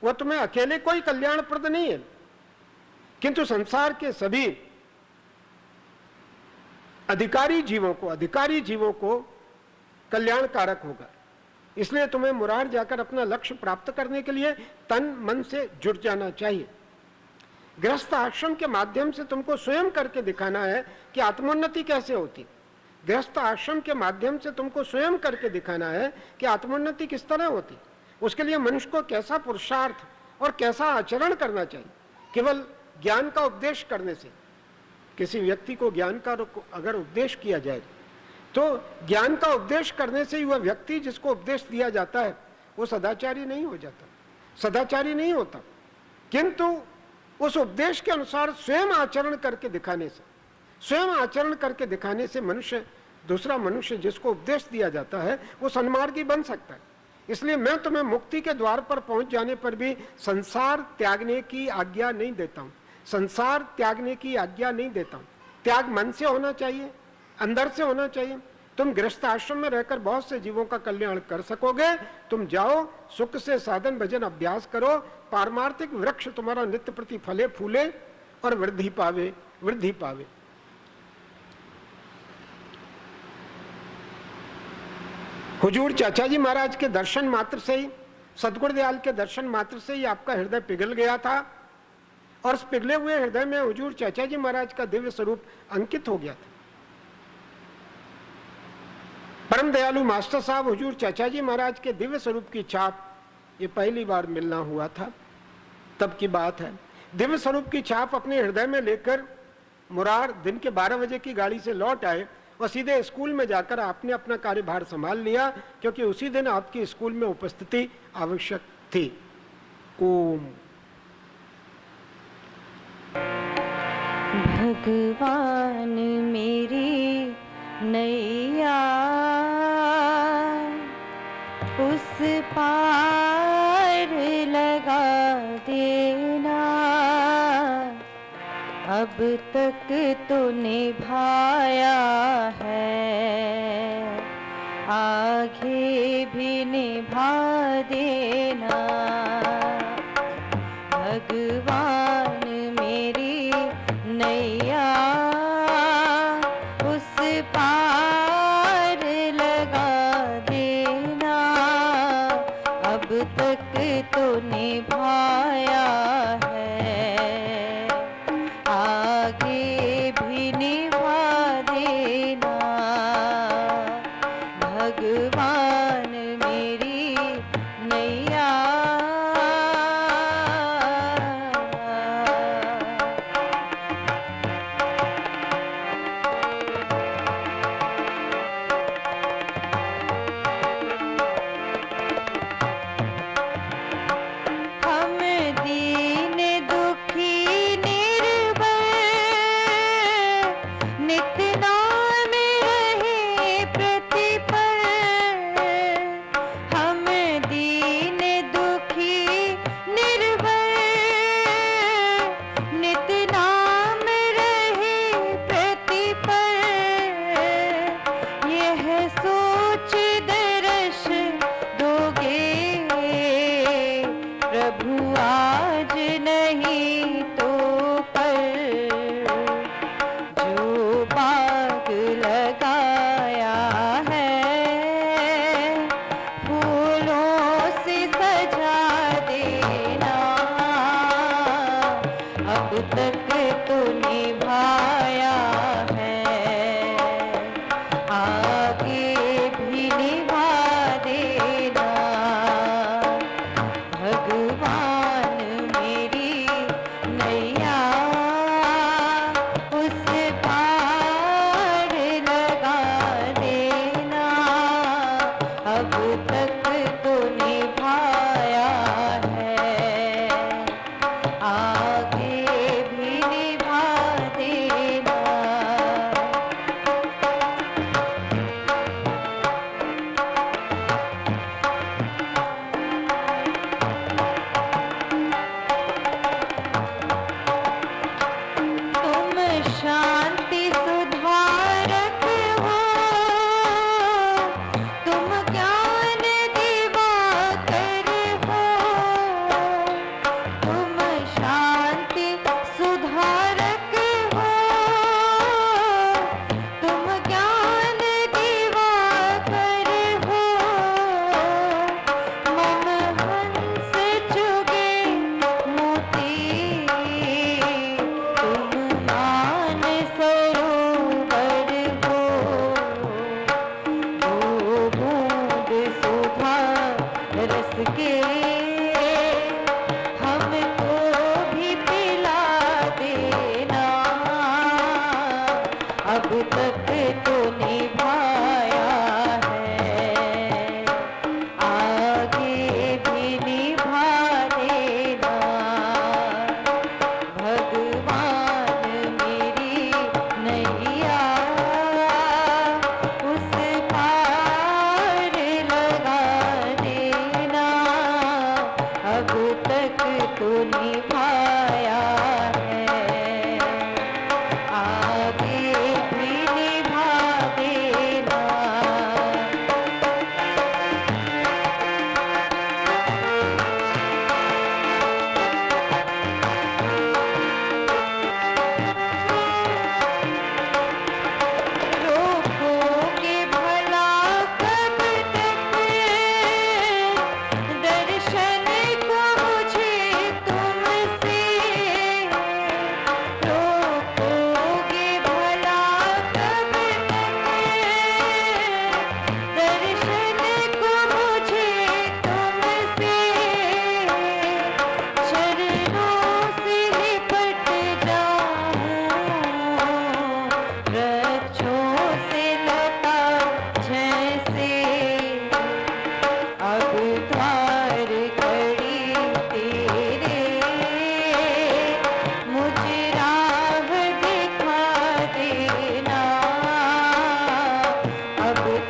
[SPEAKER 1] वह तुम्हें अकेले कोई कल्याणप्रद नहीं है, किंतु संसार के सभी अधिकारी जीवों को कल्याणकारक होगा। इसलिए तुम्हें मुरार जाकर अपना लक्ष्य प्राप्त करने के लिए तन मन से जुट जाना चाहिए। गृहस्थ आश्रम के माध्यम से तुमको स्वयं करके दिखाना है कि आत्मोन्नति कैसे होती। गृहस्थ आश्रम के माध्यम से तुमको स्वयं करके दिखाना है कि आत्मोन्नति किस तरह होती। उसके लिए मनुष्य को कैसा पुरुषार्थ और कैसा आचरण करना चाहिए। केवल ज्ञान का उपदेश करने से, किसी व्यक्ति को ज्ञान का अगर उपदेश किया जाए तो ज्ञान का उपदेश करने से ही वह व्यक्ति जिसको उपदेश दिया जाता है वो सदाचारी नहीं हो जाता, सदाचारी नहीं होता। किंतु उस उपदेश के अनुसार स्वयं आचरण करके दिखाने से मनुष्य, दूसरा मनुष्य जिसको उपदेश दिया जाता है वो सन्मार्गी बन सकता है। इसलिए मैं तुम्हें मुक्ति के द्वार पर पहुंच जाने पर भी संसार त्यागने की आज्ञा नहीं देता हूं, त्याग मन से होना चाहिए, अंदर से होना चाहिए। तुम गृहस्थ आश्रम में रहकर बहुत से जीवों का कल्याण कर सकोगे। तुम जाओ, सुख से साधन भजन अभ्यास करो, पारमार्थिक वृक्ष तुम्हारा नित्य प्रति फले फूले और वृद्धि पावे। हुजूर चाचा जी महाराज के दर्शन मात्र से ही, सदगुरु दयाल के दर्शन मात्र से ही आपका हृदय पिघल गया था, और उस पिघले हुए हृदय में हुजूर चाचा जी महाराज का दिव्य स्वरूप अंकित हो गया था। परम दयालु मास्टर साहब हुजूर चाचा जी महाराज के दिव्य स्वरूप की छाप ये पहली बार मिलना हुआ था, तब की बात है। दिव्य स्वरूप की छाप अपने हृदय में लेकर मुरार दिन के 12 बजे की गाड़ी से लौट आए और सीधे स्कूल में जाकर आपने अपना कार्यभार संभाल लिया, क्योंकि उसी दिन आपकी स्कूल में उपस्थिति आवश्यक थी। ओम।
[SPEAKER 2] भगवान मेरी नैया उस पार लगा देना, अब तक तो निभाया है, आगे भी निभा देना। भगवान मेरी नैया उस पार लगा देना, अब तक तो निभाया है, आगे भी निभा देना। भगवान मेरी नैया हम दीन दुखी निर्भय नित नाम रहे प्रतिपल, हम दीन दुखी निर्भय नित नाम रहे प्रतिपल, यह सोच दर्श दोगे प्रभु आज नहीं तो कल, जो बाग लगाया है फूलों से सजा देना, अब तक तो निभाया है, आगे भी निभा देना। भगवान मेरी नैया उस पार लगा देना, अब तक तो निभाया है, आगे भी निभा देना।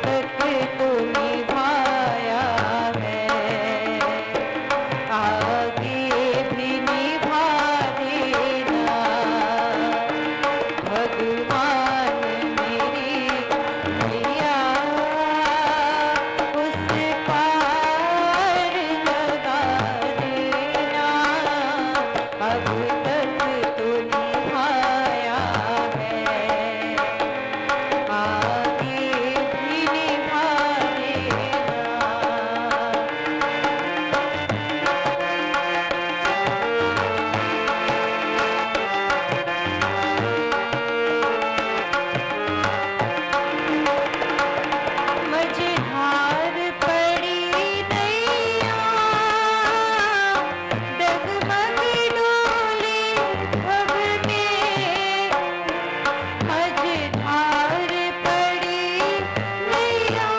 [SPEAKER 2] तक तो निभाया है, आगे भी निभा देना भगवान मेरी नैया उस पार लगा देना, अब तक तो निभाया है, आगे भी निभा देना। मझधार पड़ी नैया, डगमग डोली भव में, मझधार पड़ी नैया,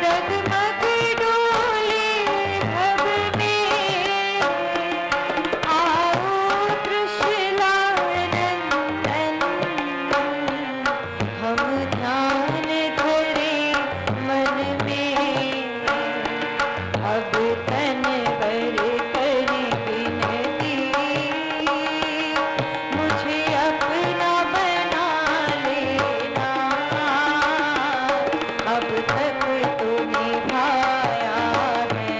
[SPEAKER 2] डगमग डोली भव में, आओ कृष्णानंदन हम ध्यान धरे मन में, अब तन बर कर विनती, मुझे अपना बना लेना, अब तक तो निभाया है,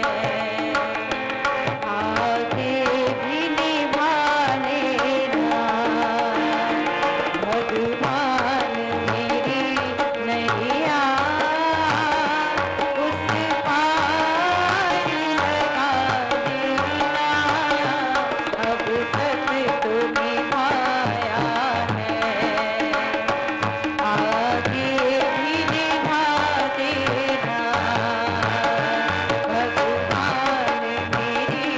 [SPEAKER 2] आगे भी निभा लेना भगवान मेरी नैया उस पार लगा देना, अब तक तो निभाया है, आगे भी निभा देना भगवान मेरी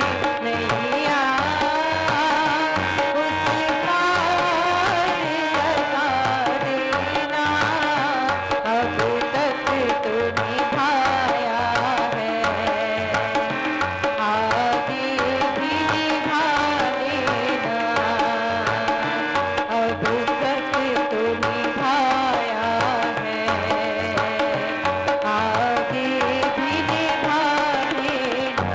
[SPEAKER 2] नैया उस पार लगा देना, अब तक तो निभाया है, आगे भी निभा देना, अब तक तो निभाया है, आगे भी निभा देना।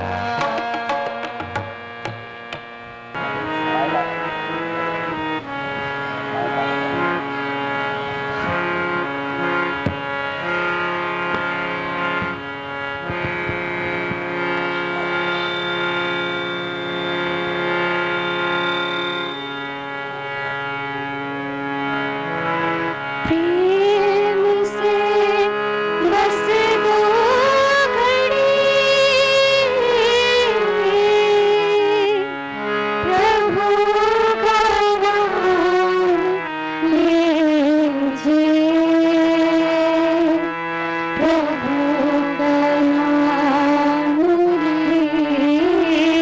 [SPEAKER 2] प्रेम से बस दो घड़ी प्रभु का नाम लीजिए, प्रभु का नाम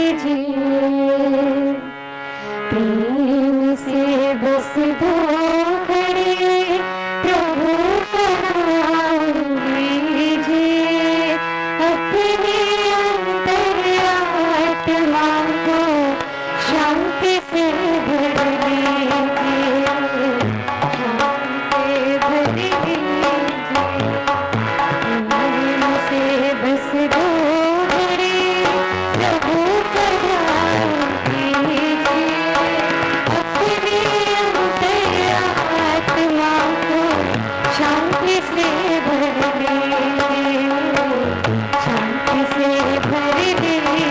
[SPEAKER 2] लीजिए, प्रेम से बस दो घड़ी प्रभु का नाम लीजिए, अपने अंतरात्मा को शांति से भर लीजिए, शांति से भर लीजिए, प्रेम से बस दो घड़ी प्रभु का नाम लीजिए, अपने अंतरात्मा को शांति से भर लीजिए, शांति से भर लीजिए।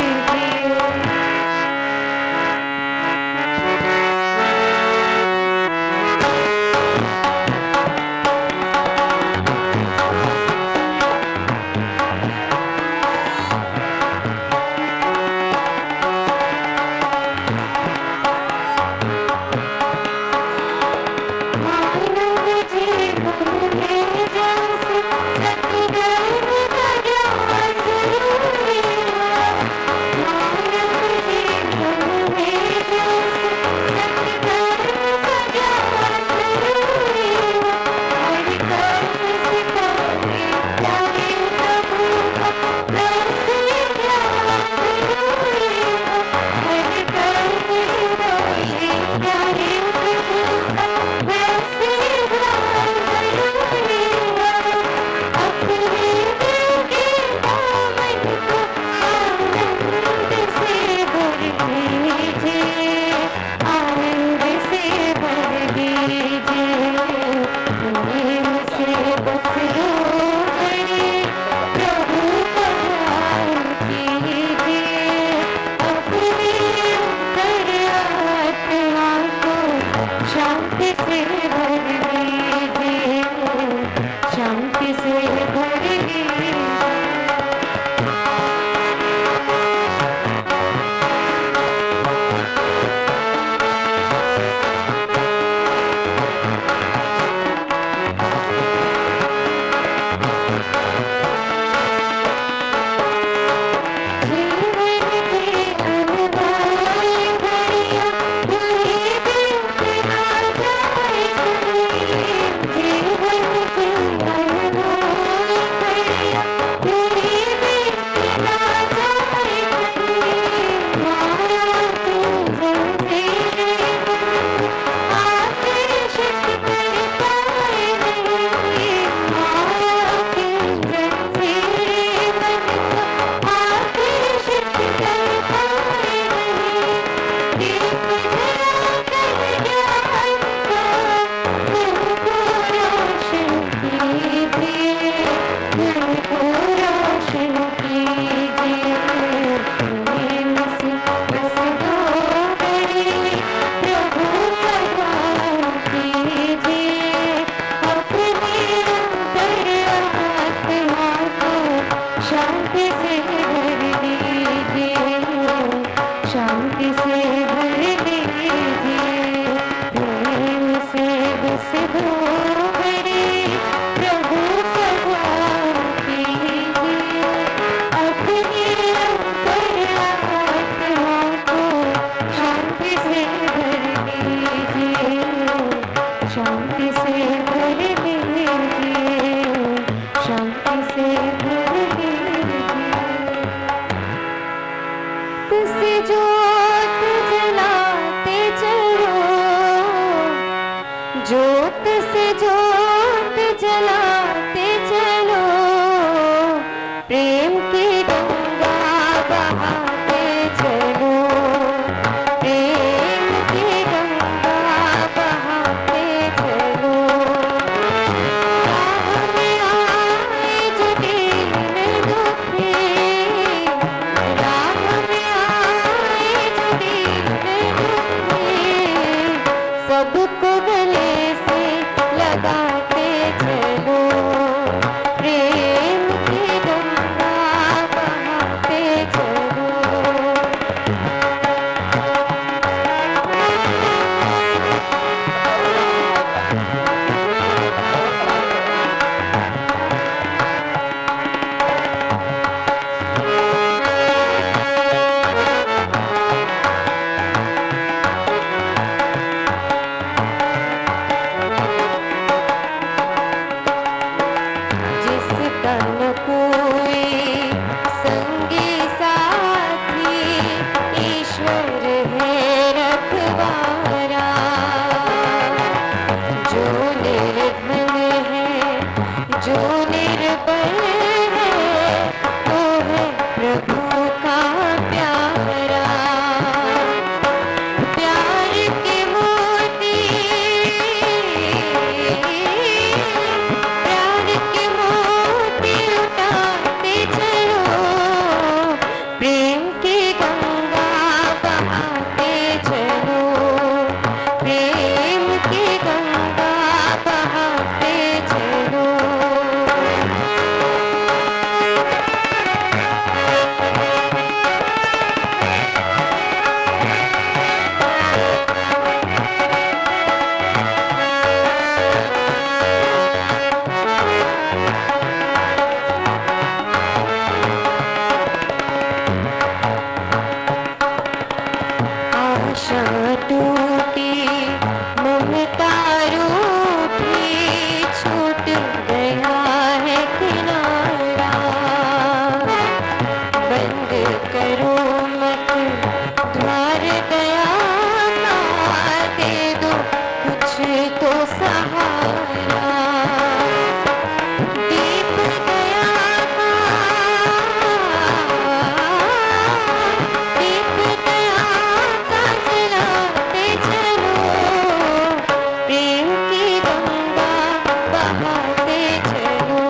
[SPEAKER 2] मानव जीवन में जैसे जो निर्बल है तो है प्रभु का प्यारा। प्यार के मोती, प्यार के मोती उठाते चलो, प्रेम की गंगा बहाते चलो, प्रेम की गंगा बहाते चलो। आशा टूटी, ममता रूठी, छूट गया है किनारा। बंद करो मत द्वार दया का, दे दो कुछ तो सहारा। दीप गया था, दीप गया था, जलाते चलो, प्रेम की गंगा बहाते चलो,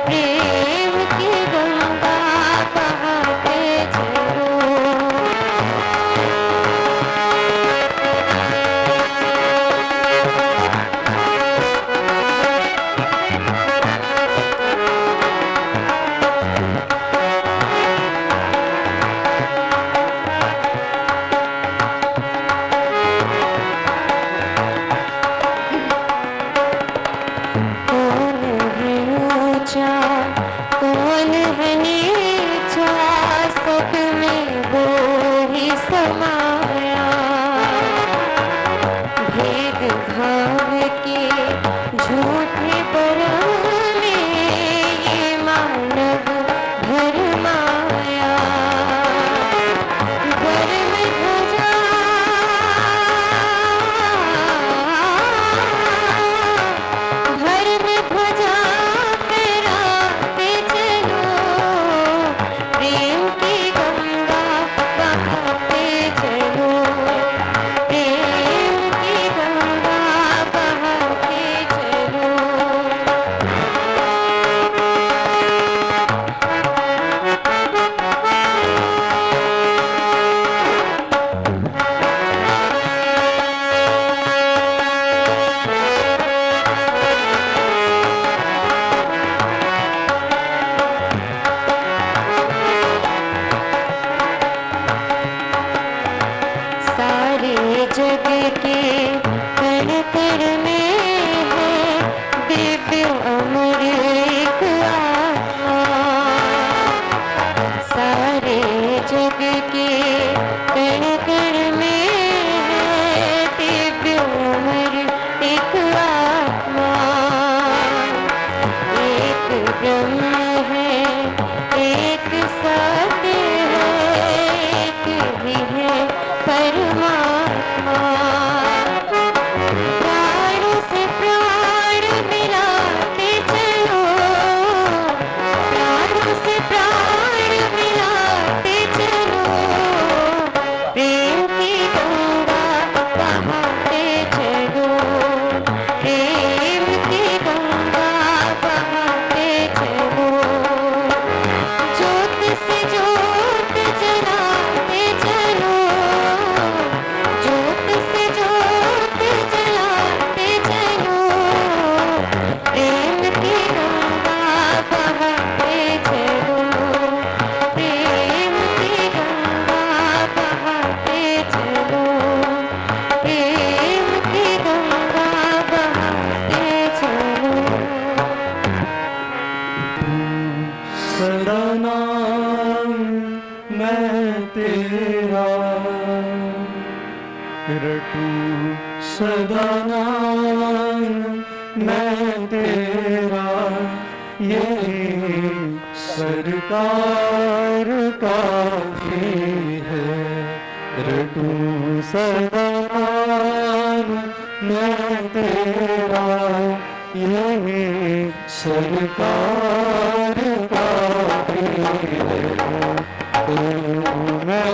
[SPEAKER 2] प्रेम की गंगा बहाते चलो। कौन है ऊंचा, कौन है नीचा, सब में वो ही समाया। भेद भाव के झूठे भरम में ये मानव भरमाया। धर्म ध्वजा, धर्म ध्वजा फहराते चलो, प्रेम की गंगा बहाते चलो, प्रेम की गंगा बहाते चलो। सारे जग के कण कण में है दिव्य अमर एक आत्मा। सारे जग के कण कण में है दिव्य अमर एक आत्मा। एक ब्रह्म है, एक सत्य है, एक ही है परमात्मा। प्राणों से प्राण मिलाते चलो, प्राणों से प्राण मिलाते चलो, प्रेम की गंगा बहाते चलो, प्रेम की गंगा बहाते चलो। ज्योत से ज्योत जलाते चलो, ज्योत से ज्योत जलाते चलो, प्रेम की गंगा बहाते चलो, प्रेम की गंगा बहाते चलो, प्रेम की गंगा बहाते चलो।
[SPEAKER 3] सदा नाम मैं तेरा रटू, सदा नाम मैं तेरा, ये सरकार काफी है। रटू सदा नाम मैं तेरा, यही सरकार का मैं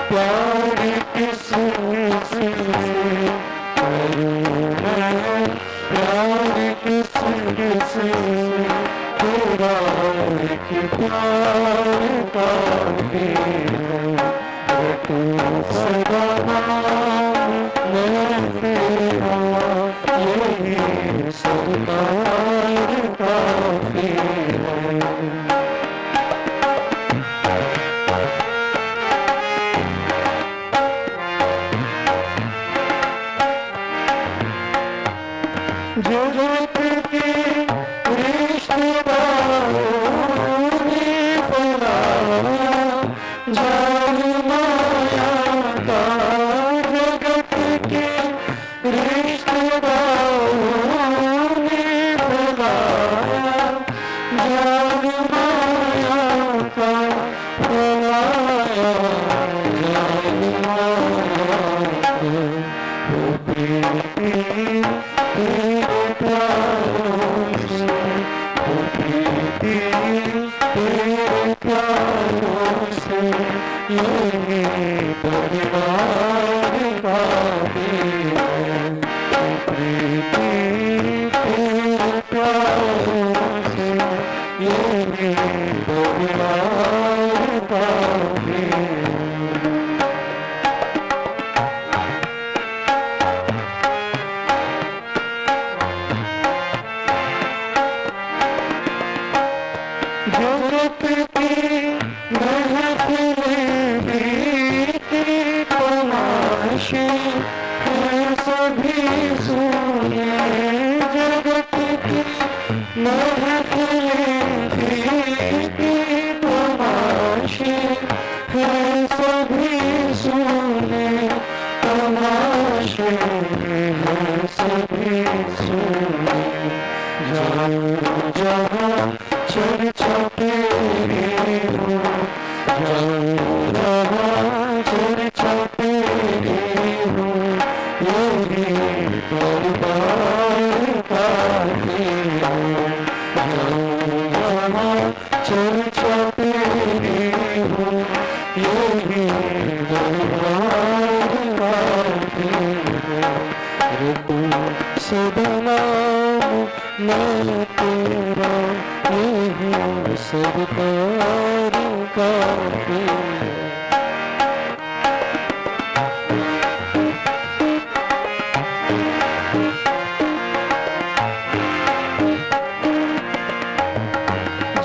[SPEAKER 3] प्यार किससे करूं, मैं प्यार किससे तेरा एक प्यार का तू सदा मैं तेरा यही सरकार का जगत के रिश्तेदारों ने फैलाया जाल माया का, जगत के रिश्तेदारों ने फैलाया जाल माया का, फैलाया जाल माया का। वो प्रीति तेरे प्यारों से, वो प्रीति तेरे प्यारों से, यही परिवार का है। वो प्रीति तेरे प्यारों से, यही परिवार का है। जगत की महफिलें की तमाशे हैं सभी सुने, जगत की महफिलें की तमाशे हैं सभी सुने, तमाशे हैं सभी सुने। जाओ जहाँ चर्चा तेरी हो, जाओ जहाँ चर्चा तेरी हो, यही दरबार का है। जाओ जहाँ चर्चा तेरी हो, यही दरबार का है। तू सदा मैं तेरा यही सरकार का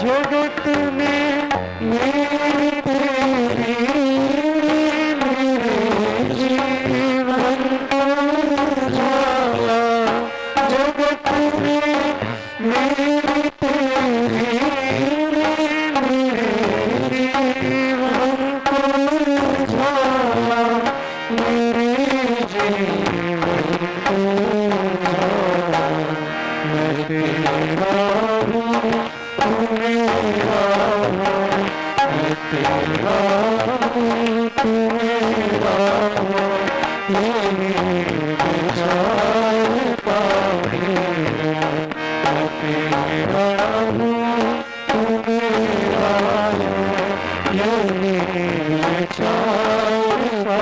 [SPEAKER 3] जगत में मेरी तेरी मेरे जीवन का उजाला, जगत में मेरी तेरी मेरे जीवन का उजाला, मेरे जीवन का उजाला। मैं तेरा हूँ तू मेरा है, मैं तेरा हूँ तू मेरा है, यही विचार का है। मैं तेरा हूँ तू मेरा है, यही विचार का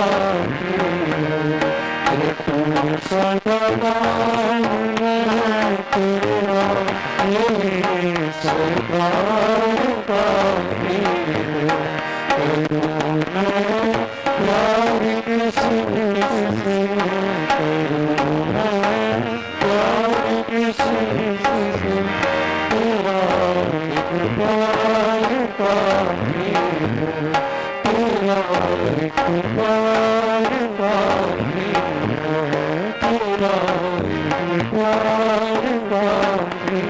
[SPEAKER 3] है। तू सदा मैं तेरा यही सरकार का है। करूँ मैं प्यार किससे, करूँ मैं प्यार किससे, तेरा एक प्यार का है, तेरा एक प्यार का है, तेरा एक प्यार का है।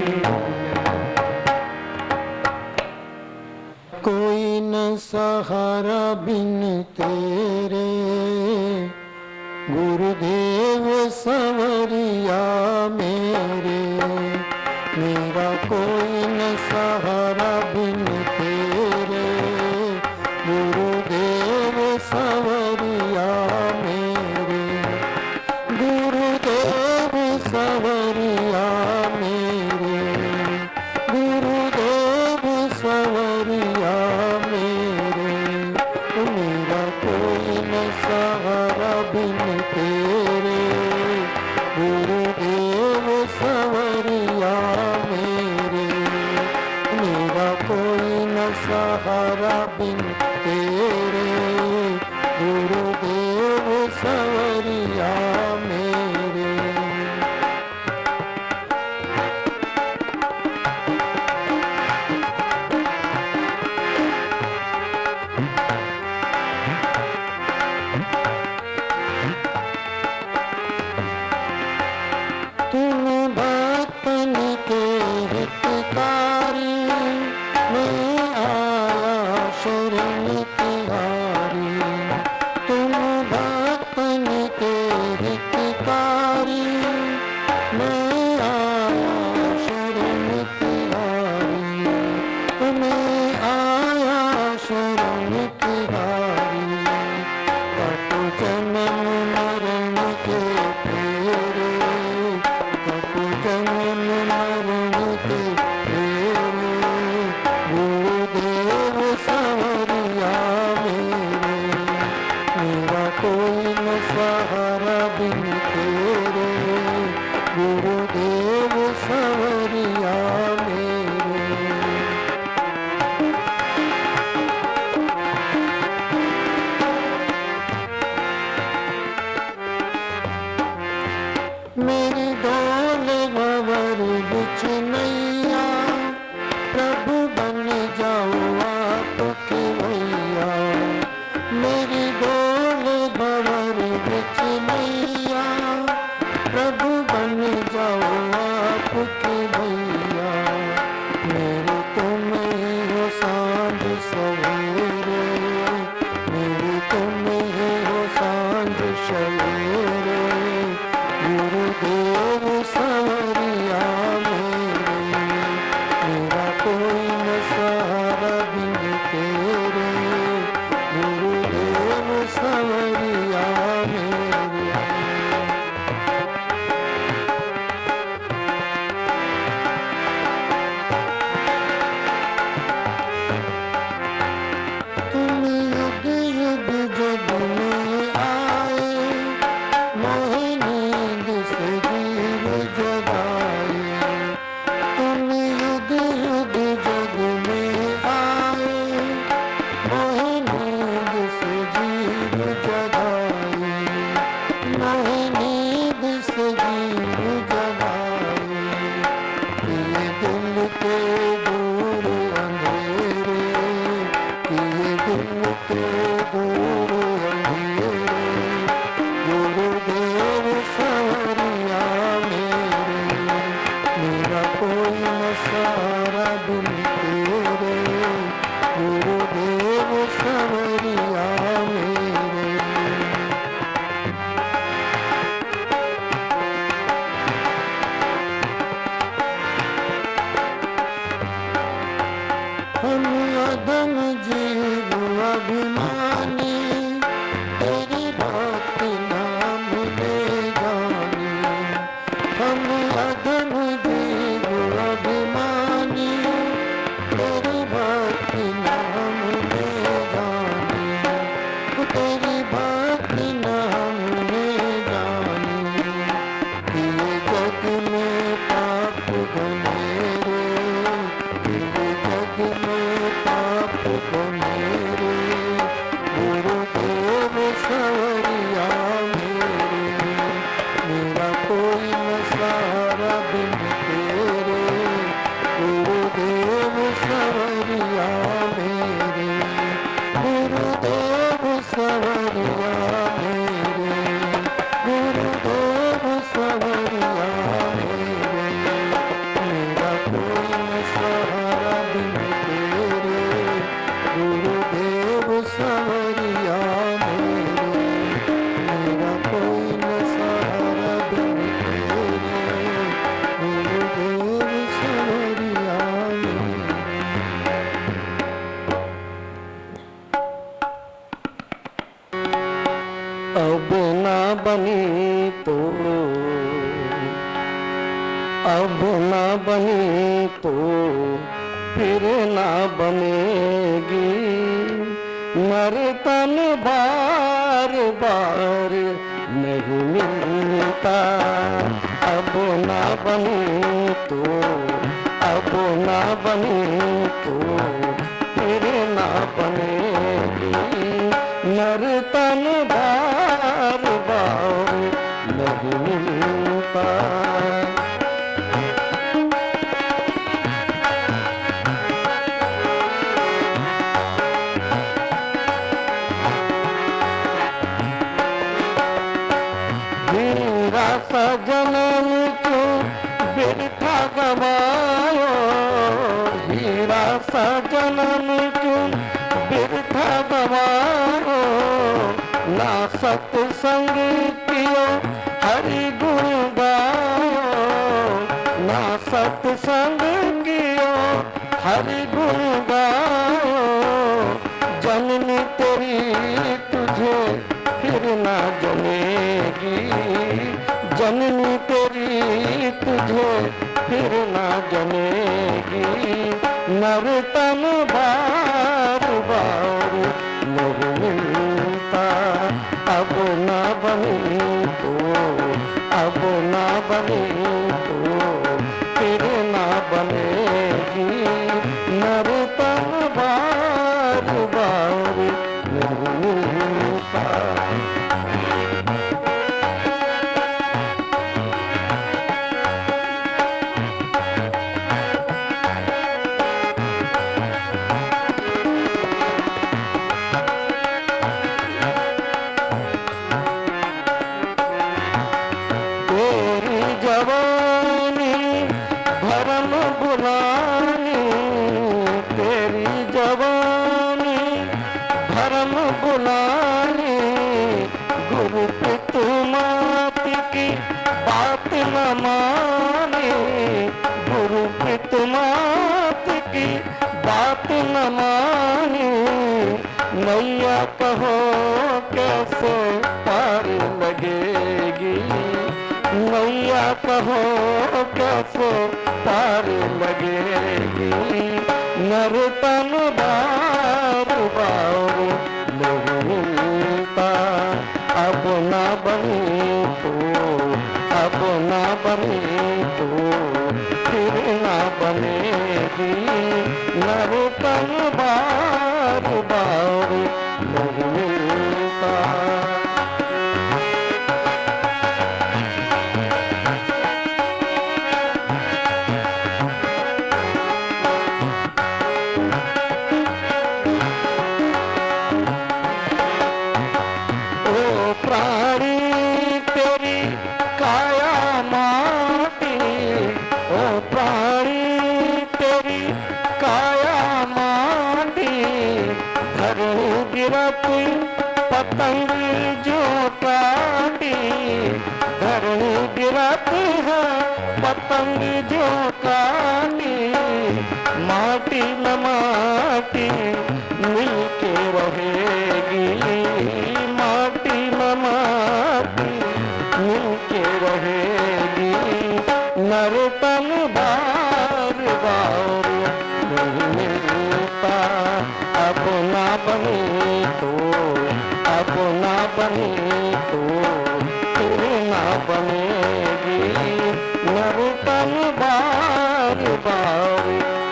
[SPEAKER 3] कोई न सहारा बिन तेरे, गुरुदेव सवरिया मेरे, मेरा कोई न सहारा बिन तेरे, गुरुदेव सवरिया मेरे, गुरुदेव सवरिया बिन तेरे, गुरुदेव सवरिया मेरे। तुम भक्तन के हितकारी, मैं आया शरण तिहारी। तुम भक्तन के हितकारी, मैं आया शरण तिहारी। मैं आया शरण तिहारी। कटु जन्म मरण के फेरे, कटु जन्म मरण के फेरे, गुरुदेव सवरिया मेरे। मेरा कोई न सहारा बिन तेरे, गुरुदेव सवरिया मेरे। मेरी डोल भंवर बिच नैया, प्रभु बन जाओ आपके भैया। मेरी डोल भंवर बिच नैया, प्रभु बन जाओ आपके भैया। मेरे तुम ही हो सांझ सवेरे, मेरे तुम ही हो सांझ सवेरे, गुरुदेव सवरिया मेरे। मेरा कोई न सहारा बिन तेरे, गुरुदेव सवरिया मेरे। तुम युग युग जग में आए, मोहे नींद से जीव जगाए। तुम युग युग जग में आए, मोहे नींद से जीव जगाए। मोहे नींद से जीव जगाए। किए दिल के दूर अंधेरे, किए दिल के दूर अंधेरे, गुरुदेव सवरिया मेरे। मेरा कोई न सहारा बिन तेरे, गुरुदेव सवरिया मेरे। हम अदम जीव अभिमानी, तेरी भक्ति नाम ले जानी। हम अदम जीव अभिमानी, तेरी भक्ति नाम ले जानी। तेरी भक्ति नाम ले जानी। किए जग में पाप घनेरे, किए जग में पाप घनेरे, गुरुदेव सवरिया मेरे। मेरा कोई न सहारा बिन तेरे, गुरुदेव सवरिया मेरे। गुरुदेव सवरिया मेरे, गुरुदेव सवरिया मेरे। मेरा कोई न सहारा बिन तेरे, गुरुदेव सवरिया मेरे। मेरा कोई न सहारा बिन तेरे, गुरुदेव सवरिया मेरे। अब ना बनी तो, अब ना बनी तो फिर ना बनेगी। मरे तन बार बार नहीं मिलता। अब ना बनी तो, अब ना बनी तो फिर ना बने हरि गुण गाओ, जननी तेरी तुझे फिर ना जनेगी, जननी तेरी तुझे फिर ना जनेगी। नर तन बार बार नहीं मिलता, अब ना बनी तो, अब ना बनी तो फिर ना बनेगी। नर तन बार बार नहीं मिलता। तेरी जवानी भरम बुलानी, तेरी जवानी भरम बुलानी, गुरु पितु मात की बात न माने, गुरु पितु मात की बात न माने। नैया कहो कैसे पार लगेगी, नैया कहो कैसे पार लगेगी। नर तन बार बार नहीं मिलता, अब ना बनी तो, अब ना बनी तो फिर ना बनेगी। नर तन बार बार नहीं मिलता। प्राणी तेरी काया माटी, ओ प्राणी तेरी काया माटी, धरणी गिरत पतंग जो काटी, धरणी गिरत है पतंग जो काटी। माटी न माटी मिलके रहेगी, माटी न माटी मिलके रहेगी। नर तन बार बार नहीं मिलता, अब ना बनी तो, अब ना बनी तो फिर ना बनेगी। नर तन बार बार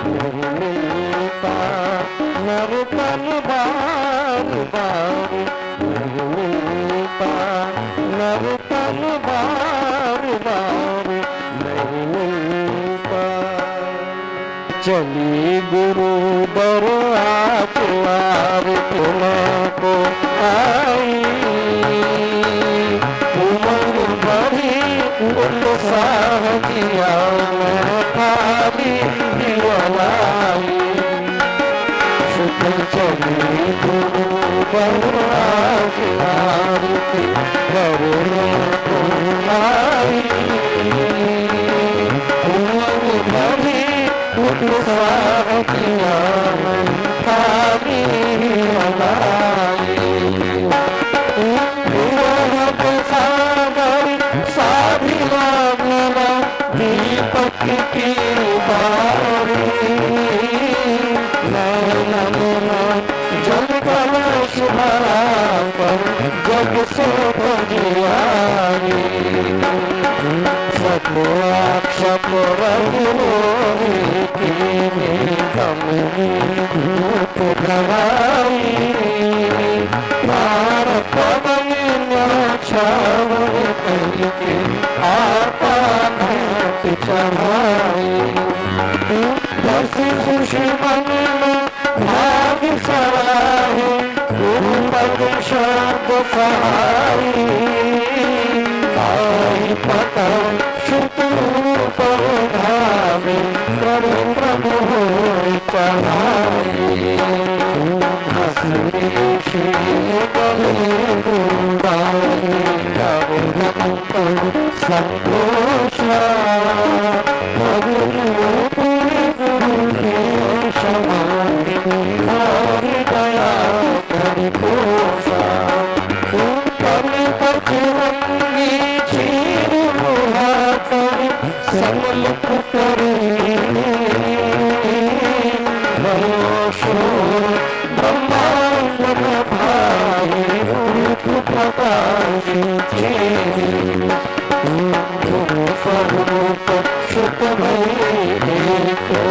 [SPEAKER 3] नहीं मिलता, नर तन बार बार नहीं मिलता, नर तन बार बार नहीं मिलता। चली गुरु दरबार तुमको आई, उमंग बड़ी उत्साह दिया मैं खाली दिवालाई। चली गुरु दरबार घर में आई, उमंग बड़ी उत्साह दिया मैं खाली दिवालाई। सागर साधी लागना दीपक की बारी, नैना जल कलश भरा पर जग से बजियारी। सत्याक्षप रघुरोही की कमनी धूप धराई, तार पवन छावर करके आपा घाट चढ़ाई। दस खुशी मन में भाग सराहे, पद शब्द सहाई। आई पता शुतु पर धामे प्रभु प्रभु चढ़ाई। हंसी श्री गले गुंडाई संतोष गुरु गुरु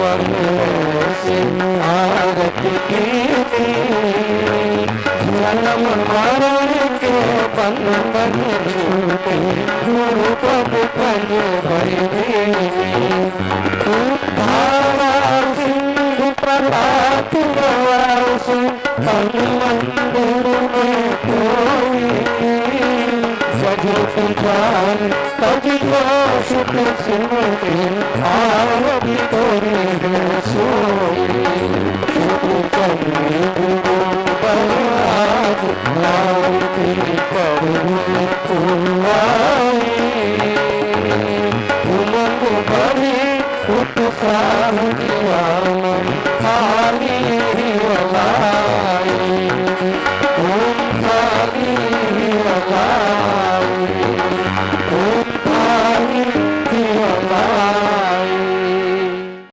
[SPEAKER 3] परोसे आरती कीर्ति जन्म मरण के बंधन छूटे गुरु पद पद भैरी धारा सिंह प्रभात गवासु तन मंदिर में कोई जजु पुजान तजियो सुख सिंह आरती तोरे सोई सुख चंद्र बलराज नावती करुण पुलाई उमंग भरी उत्साह दिया